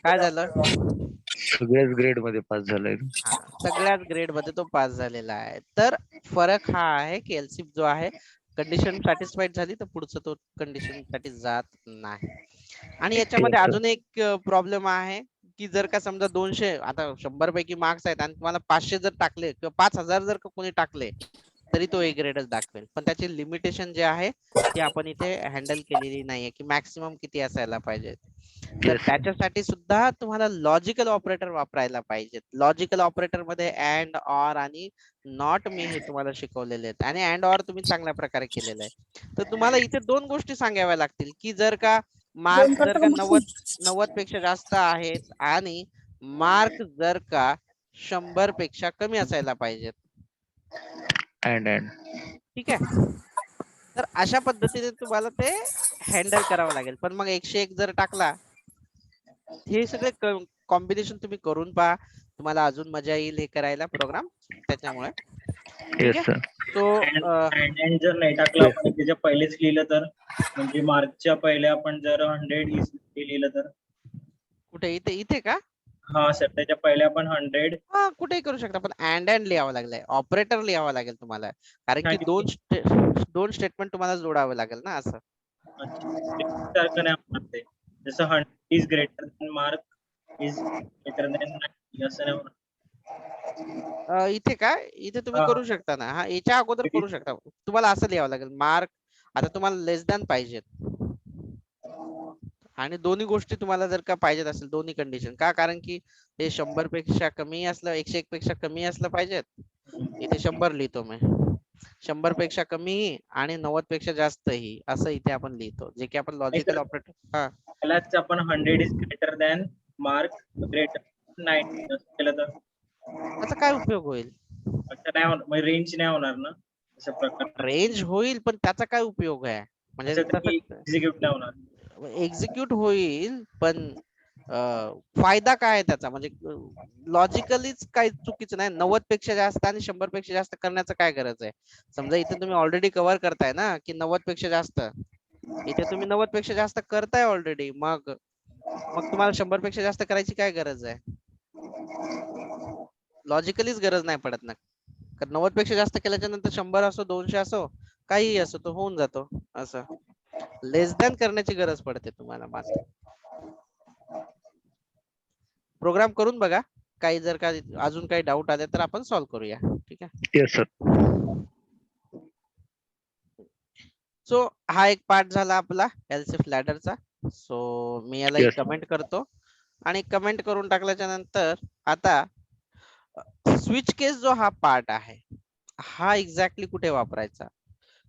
काय झालं,
सगळ्याच ग्रेड मध्ये पास झालाय.
हा, सगळ्याच ग्रेड मध्ये तो पास झालेला आहे. तर फरक हा आहे की एलसिफ जो आहे कंडिशन सॅटिस्फाईड झाली तर पुढचं तो कंडिशन साठी जात नाही. आणि याच्यामध्ये अजून एक प्रॉब्लेम आहे की जर का समजा 200, आता 100 पैकी मार्क्स आहेत आणि तुम्हाला 500 जर टाकले किंवा 5000 जर का कोणी टाकले तरी तो ए ग्रेडच दाखवेल, पण त्याची लिमिटेशन जे आहे ती आपण इथे हँडल केलेली नाहीये की मॅक्सिमम किती असायला पाहिजे. तर त्याच्यासाठी सुद्धा तुम्हाला लॉजिकल ऑपरेटर वापरायला पाहिजेत. लॉजिकल ऑपरेटर मध्ये अँड, ऑर आणि नॉट मी हे तुम्हाला शिकवलेले आहेत आणि अँड ऑर तुम्ही चांगल्या प्रकारे केलेलं आहे. तर तुम्हाला इथे दोन गोष्टी सांगाव्या लागतील की जर का मार्क जर का 90 पेक्षा जास्त आहेत आणि मार्क जर का 100 पेक्षा कमी असायला पाहिजेत.
अँड
ठीक आहे. तर अशा पद्धतीने तुम्हाला ते हँडल करावं लागेल. पण मग 101 जर टाकला, हे सगळे कॉम्बिनेशन तुम्ही करून पहा, तुम्हाला अजून मजा येईल हे करायला प्रोग्राम त्याच्यामुळे. ठीक
येस
आहे.
सर.
सो
अँड जर नाही टाकला आपण त्याच्या पहिलेच लिहिलं तर, म्हणजे मार्कच्या पहिले आपण जर 100 लिहिलं तर.
कुठे इथे इथे का?
हा सर, त्याच्या पहिले आपण 100.
हा कुठेही करू शकता, पण अँड लिहावं लागलंय, ऑपरेटर लिहावं लागेल तुम्हाला, कारण की दोन स्टेटमेंट तुम्हाला जोडावं लागेल ना असं.
सारखं नाही होणार ते. जसं 100 is greater than mark is greater than 90 असं नाही होणार.
इथे काय, इथे तुम्ही
हा.
करू शकता ना, हा याच्या अगोदर करू शकता. तुम्हाला असं लिहावं लागेल मार्क, आता तुम्हाला लेस दॅन पाहिजेत आणि दोन्ही गोष्टी तुम्हाला जर का पाहिजेत असेल, दोन्ही कंडिशन का, कारण की हे 100 पेक्षा कमी असलं, 101 पेक्षा कमी असलं पाहिजेत. इथे 100 लिहितो मी, 100 पेक्षा कमी आणि 90 पेक्षा जास्त ही, असं इथे आपण लिहितो, जे की आपण लॉजिकल ऑपरेटर. हा
त्यालाच आपण 100 is greater than mark greater 90 असं केलं तर
त्याचा काय उपयोग होईल?
अच्छा नाही होणार, म्हणजे रेंज नाही होणार ना अशा प्रकारे.
रेंज होईल, पण त्याचा काय उपयोग आहे? म्हणजे
एक्झिक्यूट नाही होणार.
एक्झिक्यूट होईल, पण फायदा काय आहे त्याचा? म्हणजे लॉजिकलीच काही चुकीचं नाही. 90 पेक्षा जास्त आणि 100 पेक्षा जास्त करण्याचं काय गरज आहे? समजा इथे तुम्ही ऑलरेडी कव्हर करताय ना की 90 पेक्षा जास्त, इथे तुम्ही 90 पेक्षा जास्त करताय ऑलरेडी, मग तुम्हाला 100 पेक्षा जास्त करायची काय गरज आहे? लॉजिकलीच गरज नाही पडत ना. 90 पेक्षा जास्त केल्याच्या नंतर 100 असो, 200 असो, काहीही असो, तो होऊन जातो. असं लेस दॅन करण्याची गरज पडते तुम्हाला मात्र. प्रोग्राम करून बघा, काही जर का अजून काही डाऊट आले तर आपण सॉल्व्ह करूया. ठीक आहे.
Yes sir.
सो हा एक पार्ट झाला आपला एलसीफ लॅडरचा. सो मी याला एक
Yes.
कमेंट करतो आणि कमेंट करून टाकल्याच्या नंतर आता स्विच केस जो हा पार्ट आहे, हा एक्झॅक्टली कुठे वापरायचा?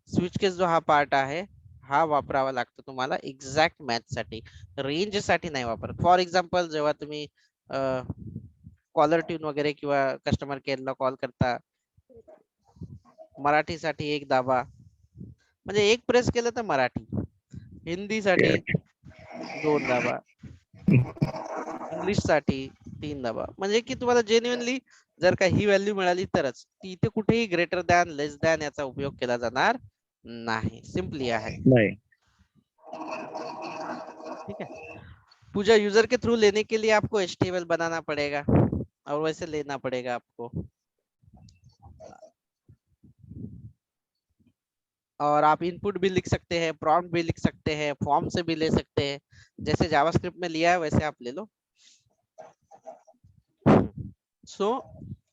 स्विच केस जो हा पार्ट आहे, हा वापरावा लागतो तुम्हाला एक्झॅक्ट मॅच साठी, रेंज साठी नाही वापरत. फॉर एक्झाम्पल, जेव्हा तुम्ही कॉलर ट्यून वगैरे किंवा कस्टमर केअरला कॉल करता, मराठीसाठी एक दाबा, म्हणजे एक प्रेस केलं तर मराठी, हिंदीसाठी 2 दाबा, इंग्लिश साठी 3 दाबा. म्हणजे की तुम्हाला जेन्युइनली जर का ही व्हॅल्यू मिळाली तरच, ती इथे कुठेही ग्रेटर दॅन, लेस दॅन याचा उपयोग केला जाणार नहीं, सिंपली है।
नहीं।
ठीक है। पूजा यूजर के थ्रू लेने के लिए आपको HTML बनाना पड़ेगा और वैसे लेना पड़ेगा आपको, और आप इनपुट भी लिख सकते हैं, प्रॉम्प्ट भी लिख सकते हैं, फॉर्म से भी ले सकते हैं, जैसे जावास्क्रिप्ट में लिया है वैसे आप ले लो। सो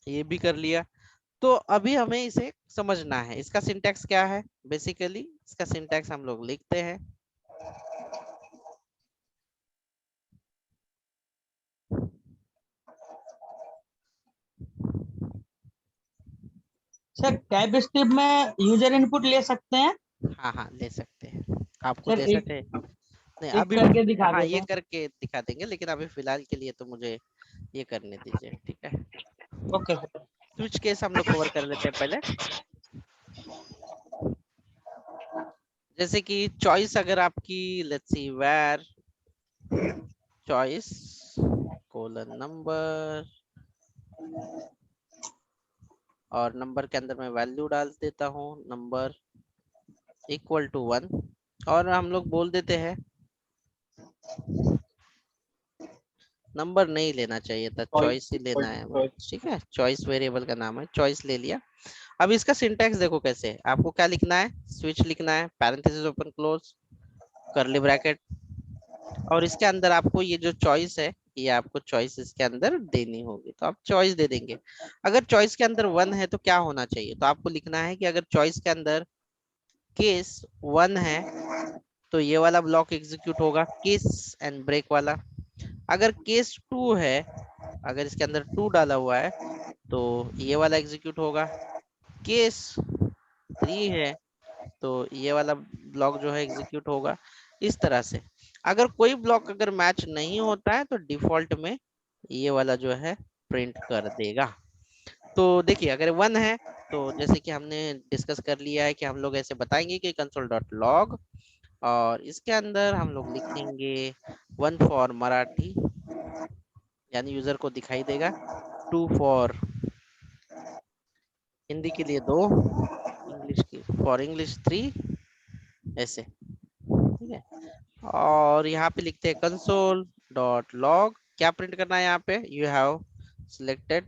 ये भी कर लिया। तो अभी हमें इसे समझना है, इसका सिंटैक्स क्या है। बेसिकली इसका सिंटैक्स हम लोग लिखते हैं,
सर टाइप स्क्रिप्ट में यूजर इनपुट ले सकते हैं।
हाँ हाँ ले सकते हैं, आपको
सर
जैसा
एक
नहीं
एक
अभी
करके दिखा
हाँ
देते
ये
हैं।
करके दिखा देंगे, लेकिन अभी फिलहाल के लिए तो मुझे ये करने दीजिए। ठीक है,
ओके सर।
स्विच केस हम लोग कवर कर लेते हैं पहले। जैसे कि चॉइस अगर आपकी let's see var choice colon number, और नंबर के अंदर मैं वैल्यू डाल देता हूँ नंबर इक्वल टू 1, और हम लोग बोल देते हैं नंबर नहीं लेना चाहिए था, चॉइस ही लेना है। ठीक है, चॉइस वेरिएबल का नाम है, चॉइस ले लिया। अब इसका सिंटैक्स देखो कैसे है, आपको क्या लिखना है, स्विच लिखना है, parenthesis open close curly bracket, और इसके अंदर आपको ये जो चॉइस है ये आपको चॉइस इसके अंदर देनी होगी, तो आप चॉइस दे देंगे। अगर चॉइस के अंदर 1 है तो क्या होना चाहिए, तो आपको लिखना है कि अगर चॉइस के अंदर केस 1 है तो ये वाला ब्लॉक एग्जीक्यूट होगा, केस एंड ब्रेक वाला। अगर केस 2 है, अगर इसके अंदर 2 डाला हुआ है तो ये वाला एग्जीक्यूट होगा, केस 3 है तो ये वाला ब्लॉक जो है एग्जीक्यूट होगा। इस तरह से अगर कोई ब्लॉक अगर मैच नहीं होता है तो डिफॉल्ट में ये वाला जो है प्रिंट कर देगा। तो देखिए अगर 1 है तो जैसे कि हमने डिस्कस कर लिया है कि हम लोग ऐसे बताएंगे कि console.log, और इसके अंदर हम लोग लिखेंगे 1 फॉर मराठी, यानी यूजर को दिखाई देगा, 2 फॉर हिंदी के लिए 2, इंग्लिश की फॉर इंग्लिश 3, ऐसे, ठीक है। और यहाँ पे लिखते हैं console.log, क्या प्रिंट करना है यहाँ पे, you have selected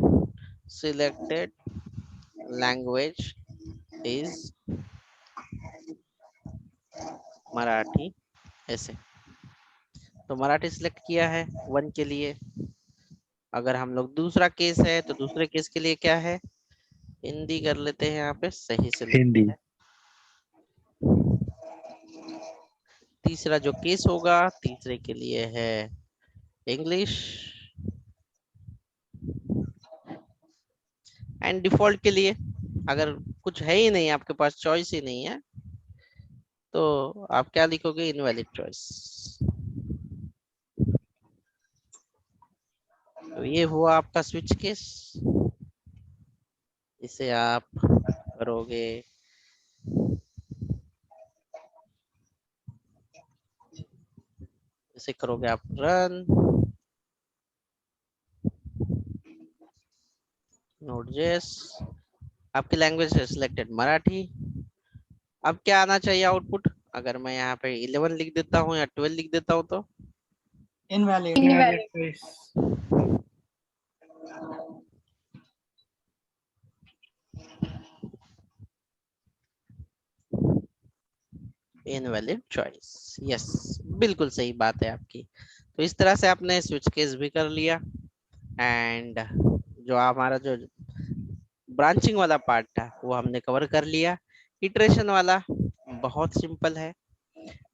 language is Marathi, ऐसे। तो मराठी सिलेक्ट किया है 1 के लिए। अगर हम लोग दूसरा केस है तो दूसरे केस के लिए क्या है, हिंदी कर लेते हैं यहाँ पे, सही से लिखते
हिंदी।
हैं। तीसरा जो केस होगा तीसरे के लिए है इंग्लिश, एंड डिफॉल्ट के लिए अगर कुछ है ही नहीं, आपके पास चॉइस ही नहीं है, तो आप क्या लिखोगे, इनवैलिड चॉइस। तो ये हुआ आपका स्विच केस। इसे आप करोगे इसे करोगे आप रन, Node.js, आपकी लैंग्वेज है सिलेक्टेड मराठी। अब क्या आना चाहिए आउटपुट, अगर मैं यहाँ पे 11 लिख देता हूँ या 12 लिख देता हूँ तो
इनवैलिड।
इनवैलिड चॉइस, यस, बिल्कुल सही बात है आपकी। तो इस तरह से आपने स्विच केस भी कर लिया, एंड जो हमारा जो ब्रांचिंग वाला पार्ट था वो हमने कवर कर लिया। इटरेशन वाला बहुत सिंपल है।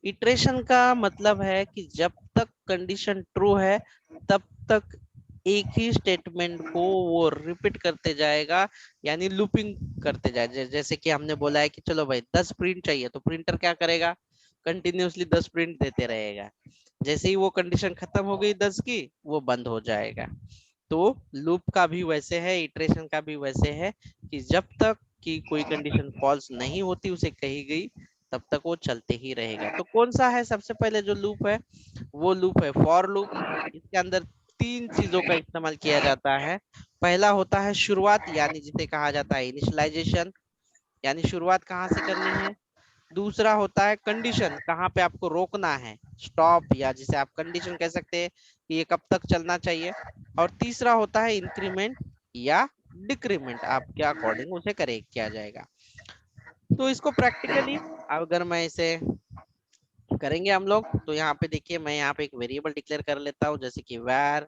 इटरेशन का मतलब है कि जब तक कंडीशन ट्रू है तब तक एक ही स्टेटमेंट को वो रिपीट करते जाएगा, यानी लूपिंग करते जाए। जैसे कि हमने बोला है कि चलो भाई 10 प्रिंट चाहिए, तो प्रिंटर क्या करेगा, कंटिन्यूअसली 10 प्रिंट देते रहेगा। जैसे ही वो कंडीशन खत्म हो गई 10 की, वो बंद हो जाएगा। तो लूप का भी वैसे है, इटरेशन का भी वैसे है कि जब तक कि कोई कंडीशन फॉल्स नहीं होती उसे कही गई, तब तक वो चलते ही रहेगा। तो कौन सा है सबसे पहले जो लूप है, वो लूप है फॉर लूप। इसके अंदर 3 चीजों का इस्तेमाल किया जाता है। पहला होता है शुरुआत, यानी जिसे कहा जाता है इनिशियलाइजेशन, यानी शुरुआत कहाँ से करनी है। दूसरा होता है कंडीशन, कहाँ पे आपको रोकना है, स्टॉप, या जिसे आप कंडीशन कह सकते हैं कि ये कब तक चलना चाहिए। और तीसरा होता है इंक्रीमेंट या डिक्रीमेंट, आपके अकॉर्डिंग उसे करेक्ट किया जाएगा। तो इसको प्रैक्टिकली अगर मैं इसे करेंगे हम लोग, तो यहाँ पे देखिए मैं यहाँ पे एक वेरिएबल डिक्लेयर कर लेता हूँ, जैसे कि var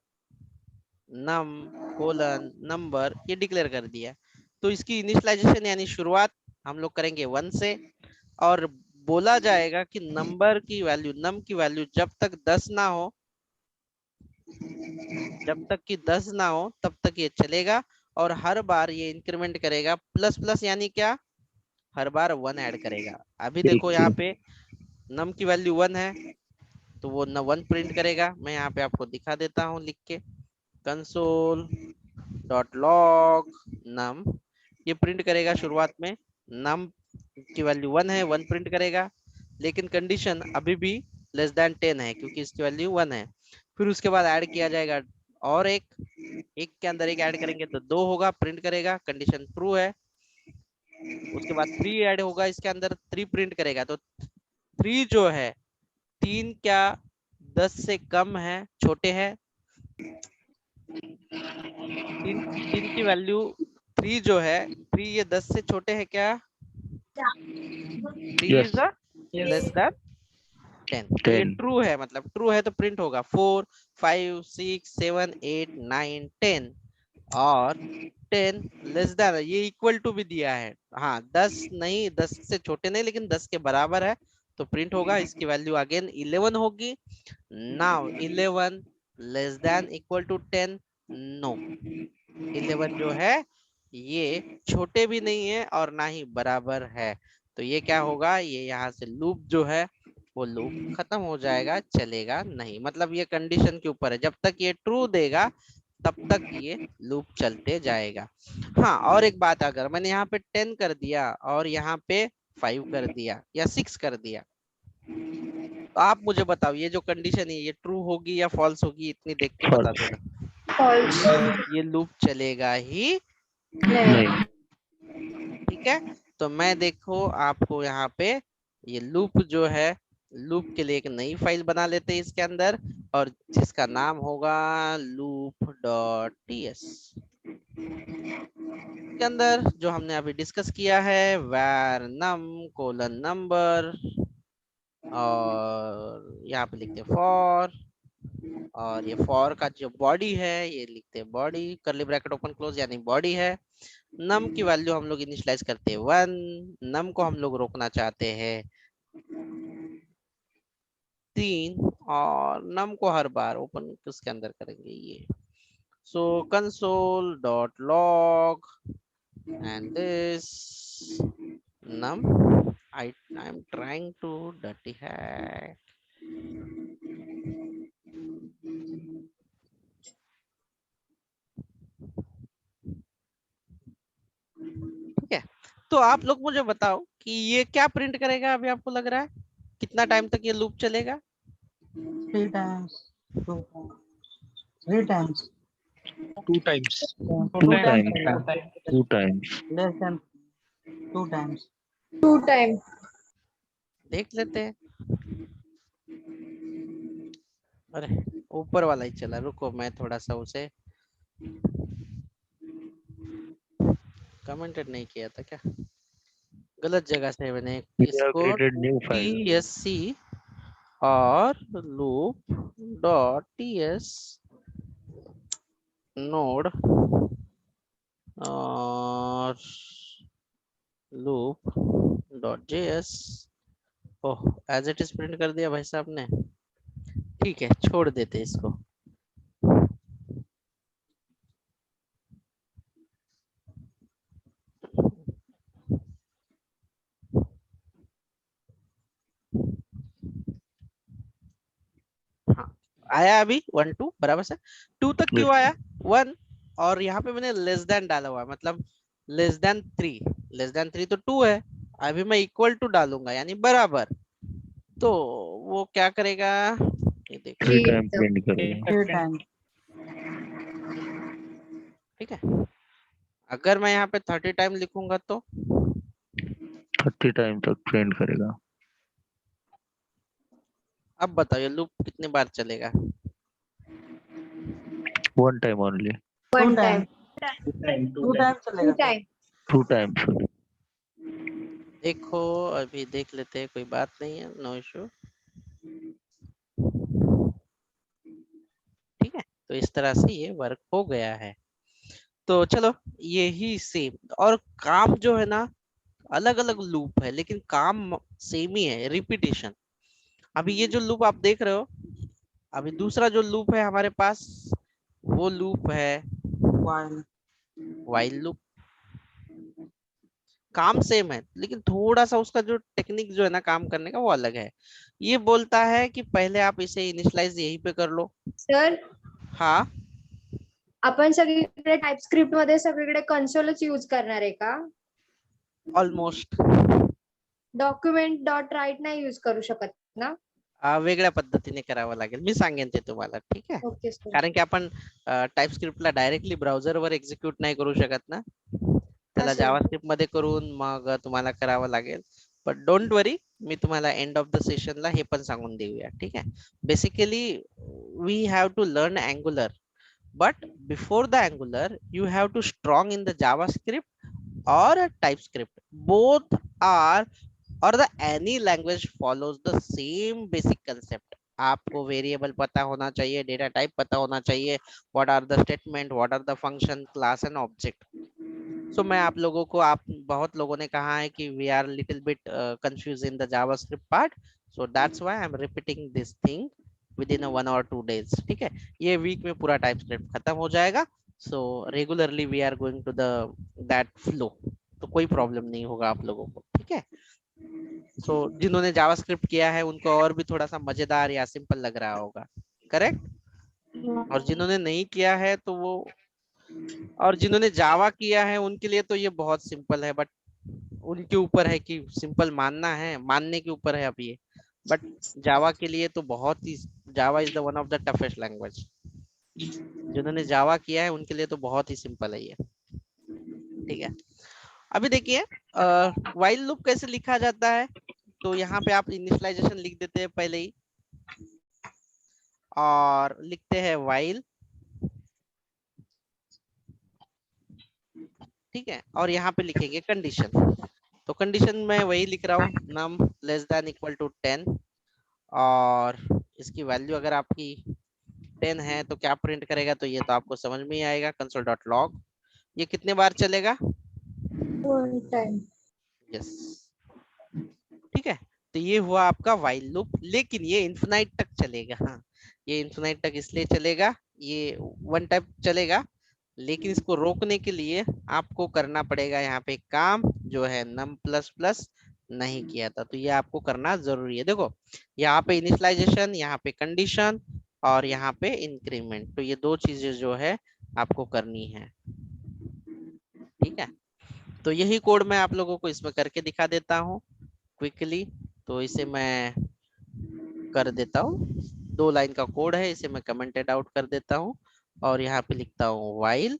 num कोलन नंबर, ये डिक्लेयर कर दिया। तो इसकी इनिशियलाइजेशन यानी शुरुआत हम लोग करेंगे 1 से, और बोला जाएगा कि नंबर की वैल्यू, नम की वैल्यू जब तक 10 ना हो, तब तक ये चलेगा। और हर बार ये इंक्रीमेंट करेगा, प्लस प्लस यानी क्या, हर बार 1 ऐड करेगा। अभी देखो यहाँ पे नम की वैल्यू 1 है, तो वो 1 प्रिंट करेगा। मैं यहाँ पे आपको दिखा देता हूँ लिख के, console.log num, ये प्रिंट करेगा शुरुआत में, num की वैल्यू 1 है, 1 प्रिंट करेगा, लेकिन कंडीशन अभी भी लेस देन 10 है क्योंकि इसकी वैल्यू 1 है। फिर उसके बाद ऐड किया जाएगा, और एक के अंदर एक ऐड करेंगे तो 2 होगा, प्रिंट करेगा, कंडीशन ट्रू है। उसके बाद 3 ऐड होगा, इसके अंदर 3 प्रिंट करेगा, तो 3 जो है, 3 क्या 10 से कम है, छोटे है, 3 की वैल्यू 3 जो है, 3 ये 10 से छोटे है क्या, 3
Yes.
Is the less than 10। तो ये
10.
ट्रू है, मतलब ट्रू है तो प्रिंट होगा 4 5 6 7 8 9 10, और 10 लेस देन, ये इक्वल टू भी दिया है, हाँ 10 नहीं, 10 से छोटे नहीं लेकिन 10 के बराबर है, तो प्रिंट होगा। इसकी वैल्यू अगेन 11 होगी। Now 11 less than equal to 10, no, 11 जो है ये छोटे भी नहीं है और ना ही बराबर है। तो ये क्या होगा, ये यहाँ से लूप जो है वो लूप खत्म हो जाएगा, चलेगा नहीं। मतलब ये कंडीशन के ऊपर है, जब तक ये ट्रू देगा तब तक ये लूप चलते जाएगा। हाँ, और एक बात, अगर मैंने यहाँ पे 10 कर दिया और यहाँ पे 5 कर दिया या 6 कर दिया, तो आप मुझे बताओ ये जो कंडीशन है ये ट्रू होगी या फॉल्स होगी, इतनी देख के बता
False.
देना।
फॉल्स।
ये लूप चलेगा ही
नहीं।
ठीक है। तो मैं देखो आपको यहाँ पे ये लूप जो है, लूप के लिए एक नई फाइल बना लेते हैं इसके अंदर, और जिसका नाम होगा loop.ts। के अंदर जो हमने अभी डिस्कस किया है var num कोलन नंबर, और यहाँ पे लिखते for, और ये for का जो बॉडी है ये लिखते बॉडी, करली ब्रैकेट ओपन क्लोज यानी बॉडी है। नम की वैल्यू हम लोग इनिशियलाइज करते हैं 1, नम को हम लोग रोकना चाहते हैं 3, और नम को हर बार ओपन किसके अंदर करेंगे ये। So console dot log and this num, I'm trying to dirty hack। ठीक है, तो आप लोग मुझे बताओ कि ये क्या प्रिंट करेगा, अभी आपको लग रहा है कितना टाइम तक ये लूप चलेगा?
3 times, 2 times, 3 times,
2 times.
2
2
times.
चलेगा,
2 times.
less than 2 times।
2 time.
देख लेते हैं। अरे ऊपर वाला ही चला, रुको मैं थोड़ा सा उसे कमेंटेड नहीं किया था क्या, गलत जगह से मैंने
We have
इसको
created new file.
tsc और loop डॉट ts नोड और loop dot js। Oh, as it is print कर दिया भाई साहब ने। ठीक है, छोड़ देते इसको। हाँ, आया अभी 1 2 बराबर से 2 तक क्यों आया 1, और यहाँ पे मैंने लेस देन डाला हुआ है, मतलब लेस देन 3 तो 2 है, अभी मैं इक्वल टू डालूंगा यानी बराबर, तो वो क्या करेगा ये देखो।
3 times print करेगा.
3 times।
ठीक है, अगर मैं यहाँ पे 30 टाइम लिखूंगा तो
30 टाइम तक print करेगा.
अब बताओ ये लूप कितनी बार चलेगा?
1 time only.
1 टाइम।
2 times
2
चलेगा।
टाइम।
2 times.
देखो अभी देख लेते हैं, कोई बात नहीं है, नो इशू। ठीक है, तो इस तरह से ये वर्क हो गया है। तो चलो यही सेम, और काम जो है ना अलग अलग लूप है लेकिन काम सेम ही है, रिपीटेशन। अभी ये जो लूप आप देख रहे हो, अभी दूसरा जो लूप है हमारे पास वो लूप है
while।
While loop. काम सेम है लेकिन थोड़ा सा उसका जो टेक्निक जो है ना काम करने का वो अलग है। ये बोलता है कि पहले आप इसे इनिशियलाइज यहीं पे कर लो।
सर
हाँ,
आपण सगळीकडे टाइपस्क्रिप्ट मध्ये सगळीकडे कन्सोलच यूज करणार आहे का?
ऑलमोस्ट
डॉक्युमेंट डॉट राईट नाही यूज करू शकत ना?
वेगळ्या पद्धतीने करावं लागेल, मी सांगेन ते तुम्हाला, ठीक आहे।
Okay sir.
कारण की आपण टाइपस्क्रिप्टला डायरेक्टली ब्राउझरवर एक्झिक्यूट नाही करू शकत ना, त्याला
असं.
जावास्क्रिप्ट मध्ये करून मग तुम्हाला करावं लागेल। बट डोंट वरी, मी तुम्हाला एंड ऑफ द सेशनला हे पण सांगून देऊया, ठीक आहे। Basically we have to learn Angular, but before the angular you have to strong in the javascript or typescript, both are, or the any language follows the same basic concept। आपको वेरिएबल पता होना चाहिए, डेटा टाइप पता होना चाहिए, what are the statement, what are the function, class and object. So मैं आप लोगों को, आप बहुत लोगों ने कहा है कि we are little bit confuse in the JavaScript part, so that's why I am repeating this thing within a 1 or 2 days। ठीक है, ये वीक में पूरा टाइपस्क्रिप्ट खत्म हो जाएगा। So regularly we are going to the that flow, तो कोई प्रॉब्लम नहीं होगा आप लोगों को, ठीक है। सो जिन्होंने जावास्क्रिप्ट किया है उनको और भी थोड़ा सा मजेदार या सिंपल लग रहा होगा, करेक्ट? और जिन्होंने नहीं किया है तो वो, और जिन्होंने जावा किया है उनके लिए तो ये बहुत सिंपल है, बट उनके ऊपर है कि सिंपल मानना है, मानने के ऊपर है अब ये। बट जावा के लिए तो बहुत ही, Java is the one of the toughest language. जिन्होंने जावा किया है उनके लिए तो बहुत ही सिंपल है ये। ठीक है, अभी देखिए व्हाइल लूप कैसे लिखा जाता है। तो यहाँ पे आप इनिशियलाइजेशन लिख देते हैं पहले ही, और लिखते हैं व्हाइल। ठीक है, और यहाँ पे लिखेंगे कंडीशन। तो कंडीशन में वही लिख रहा हूँ, नम लेस देन इक्वल टू 10, और इसकी वैल्यू अगर आपकी 10 है तो क्या प्रिंट करेगा, तो ये तो आपको समझ में ही आएगा, कंसोल डॉट लॉग। ये कितने बार चलेगा,
1 टाइम।
यस। ठीक है, तो ये हुआ आपका व्हाइल लूप, लेकिन ये इन्फिनाइट तक चलेगा। हाँ, ये इन्फिनाइट तक इसलिए चलेगा, ये वन टाइप चलेगा, लेकिन इसको रोकने के लिए आपको करना पड़ेगा यहाँ पे काम, जो है num प्लस प्लस नहीं किया था, तो ये आपको करना जरूरी है। देखो यहाँ पे इनिशियलाइजेशन, यहाँ पे कंडीशन, और यहाँ पे इंक्रीमेंट, तो ये दो चीजें जो है आपको करनी है। ठीक है, तो यही कोड मैं आप लोगों को इसमें करके दिखा देता हूँ क्विकली। तो इसे मैं कर देता हूँ, 2 लाइन का कोड है, इसे मैं कमेंटेड आउट कर देता हूँ, और यहाँ पे लिखता हूँ व्हाइल,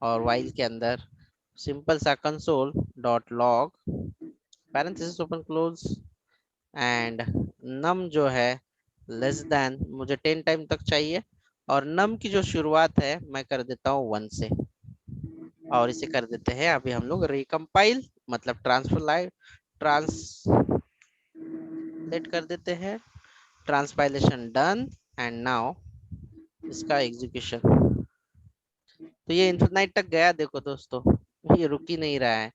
और व्हाइल के अंदर सिंपल सा console dot log parenthesis open close, and num जो है लेस देन, मुझे 10 टाइम तक चाहिए, और नम की जो शुरुआत है मैं कर देता हूँ 1 से, और इसे कर देते हैं अभी हम लोग रिकम्पाइल, मतलब ट्रांसलेट कर देते हैं, ट्रांसपाइलेशन डन, एंड नाउ इसका एग्जीक्यूशन। तो ये इन्फिनाइट तक गया, देखो दोस्तों ये रुक ही नहीं रहा है।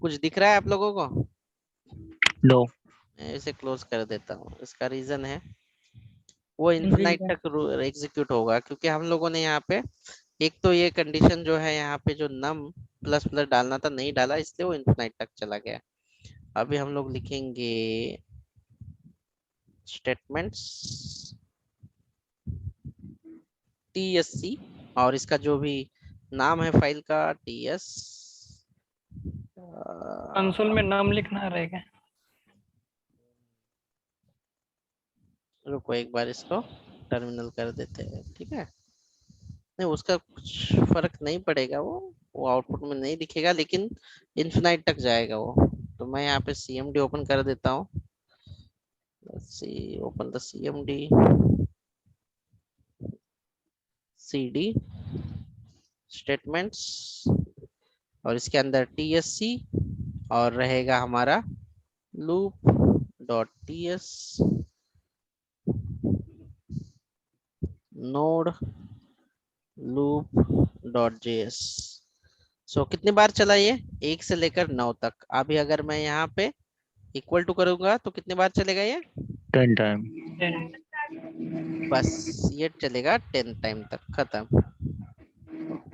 कुछ दिख रहा है आप लोगों को?
नो।
मैं इसे क्लोज कर देता हूँ, इसका रीजन है वो इन्फिनाइट तक एग्जीक्यूट होगा, क्योंकि हम लोगों ने यहाँ पे एक तो ये कंडीशन जो है यहाँ पे जो नम प्लस प्लस डालना था नहीं डाला, इसलिए वो इन्फिनाइट तक चला गया। अभी हम लोग लिखेंगे स्टेटमेंट्स TSC, और इसका जो भी नाम है फाइल का TS,
कंसोल में नाम लिखना रहेगा।
रुको एक बार इसको टर्मिनल कर देते हैं। ठीक है, नहीं उसका कुछ फर्क नहीं पड़ेगा, वो आउटपुट में नहीं दिखेगा, लेकिन इन्फिनाइट तक जाएगा वो। तो मैं यहाँ पे CMD ओपन कर देता हूँ, open the CMD CD statements, और इसके अंदर TSC, और रहेगा हमारा loop dot TS node loop dot JS। सो कितनी बार चला ये, 1 से लेकर 9 तक। अभी अगर मैं यहाँ पे इक्वल टू करूंगा तो कितनी बार चलेगा ये,
10 टाइम।
बस ये चलेगा 10 टाइम तक, खत्म।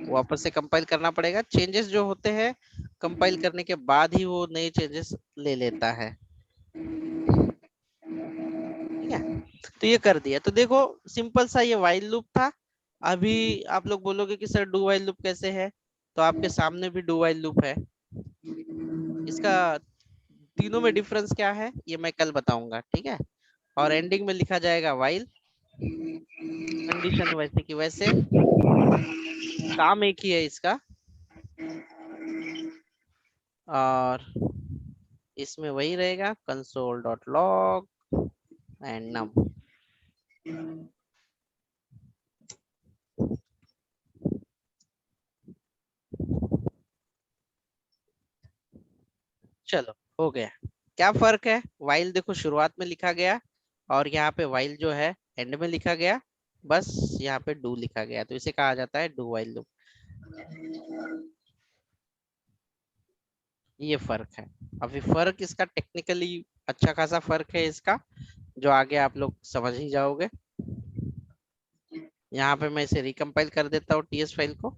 वापस से कंपाइल करना पड़ेगा, चेंजेस जो होते हैं कंपाइल करने के बाद ही वो नए चेंजेस ले लेता है। ठीक है, तो ये कर दिया। तो देखो सिंपल सा ये व्हाइल लूप था। अभी आप लोग बोलोगे कि सर डू व्हाइल लूप कैसे है, तो आपके सामने भी डू व्हाइल लूप है। इसका तीनों में डिफरेंस क्या है ये मैं कल बताऊंगा। ठीक है, और एंडिंग में लिखा जाएगा व्हाइल, कंडीशन वैसे की वैसे, काम एक ही है इसका, और इसमें वही रहेगा console dot log and num. चलो हो गया। क्या फर्क है, व्हाइल देखो शुरुआत में लिखा गया, और यहाँ पे व्हाइल जो है एंड में लिखा गया, बस यहाँ पे डू लिखा गया, तो इसे कहा जाता है डू व्हाइल लूप। ये फर्क है। अभी फर्क इसका टेक्निकली अच्छा खासा फर्क है इसका, जो आगे आप लोग समझ ही जाओगे। यहाँ पे मैं इसे रिकम्पाइल कर देता हूँ TS फाइल को,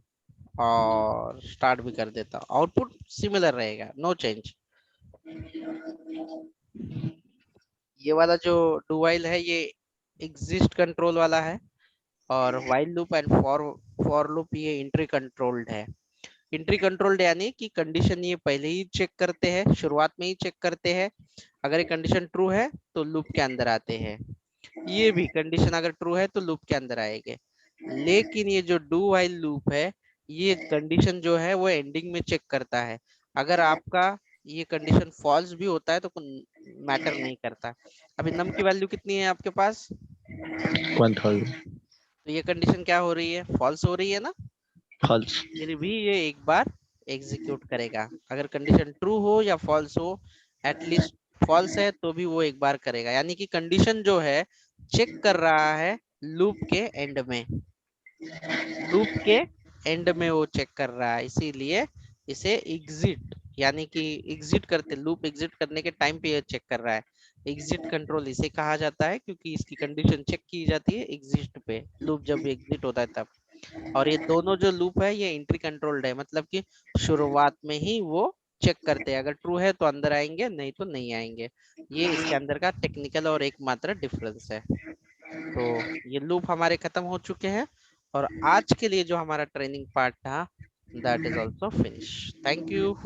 और स्टार्ट भी कर देता हूँ। आउटपुट सिमिलर रहेगा, नो चेंज। ये वाला जो डू व्हाइल है ये एग्जिस्ट कंट्रोल वाला है, और while loop and for loop ये इंट्री कंट्रोल्ड है। इंट्री कंट्रोल्ड यानी कि कंडीशन ये पहले ही चेक करते हैं, शुरुआत में ही चेक करते हैं। अगर ये कंडीशन ट्रू है तो लूप के अंदर आते हैं, ये भी कंडीशन अगर ट्रू है तो लूप के अंदर आएंगे। लेकिन ये जो डू व्हाइल लूप है, ये कंडीशन जो है वो एंडिंग में चेक करता है। अगर आपका ये कंडीशन फॉल्स भी होता है तो मैटर नहीं करता। अभी नम की वैल्यू कितनी है आपके पास?
1000
तो ये कंडीशन क्या हो रही है? फॉल्स हो रही है ना,
फॉल्स।
फिर भी ये एक बार एग्जीक्यूट करेगा। अगर कंडीशन ट्रू हो या फॉल्स हो, एटलीस्ट फॉल्स है तो भी वो एक बार करेगा। यानी कि कंडीशन जो है चेक कर रहा है लूप के एंड में, लूप के एंड में वो चेक कर रहा है, इसीलिए इसे एग्जिट यानी कि एग्जिट करते, लूप एग्जिट करने के टाइम पे ये चेक कर रहा है। एग्जिट कंट्रोल इसे कहा जाता है क्योंकि इसकी कंडीशन चेक की जाती है एग्जिट पे, लूप जब एग्जिट होता है तब। और ये दोनों जो लूप है ये इंट्री कंट्रोल्ड है, मतलब कि शुरुआत में ही वो चेक करते हैं, अगर ट्रू है तो अंदर आएंगे, नहीं तो नहीं आएंगे। ये इसके अंदर का टेक्निकल और एकमात्र डिफरेंस है। तो ये लूप हमारे खत्म हो चुके हैं और आज के लिए जो हमारा ट्रेनिंग पार्ट था that is also finish. Thank you.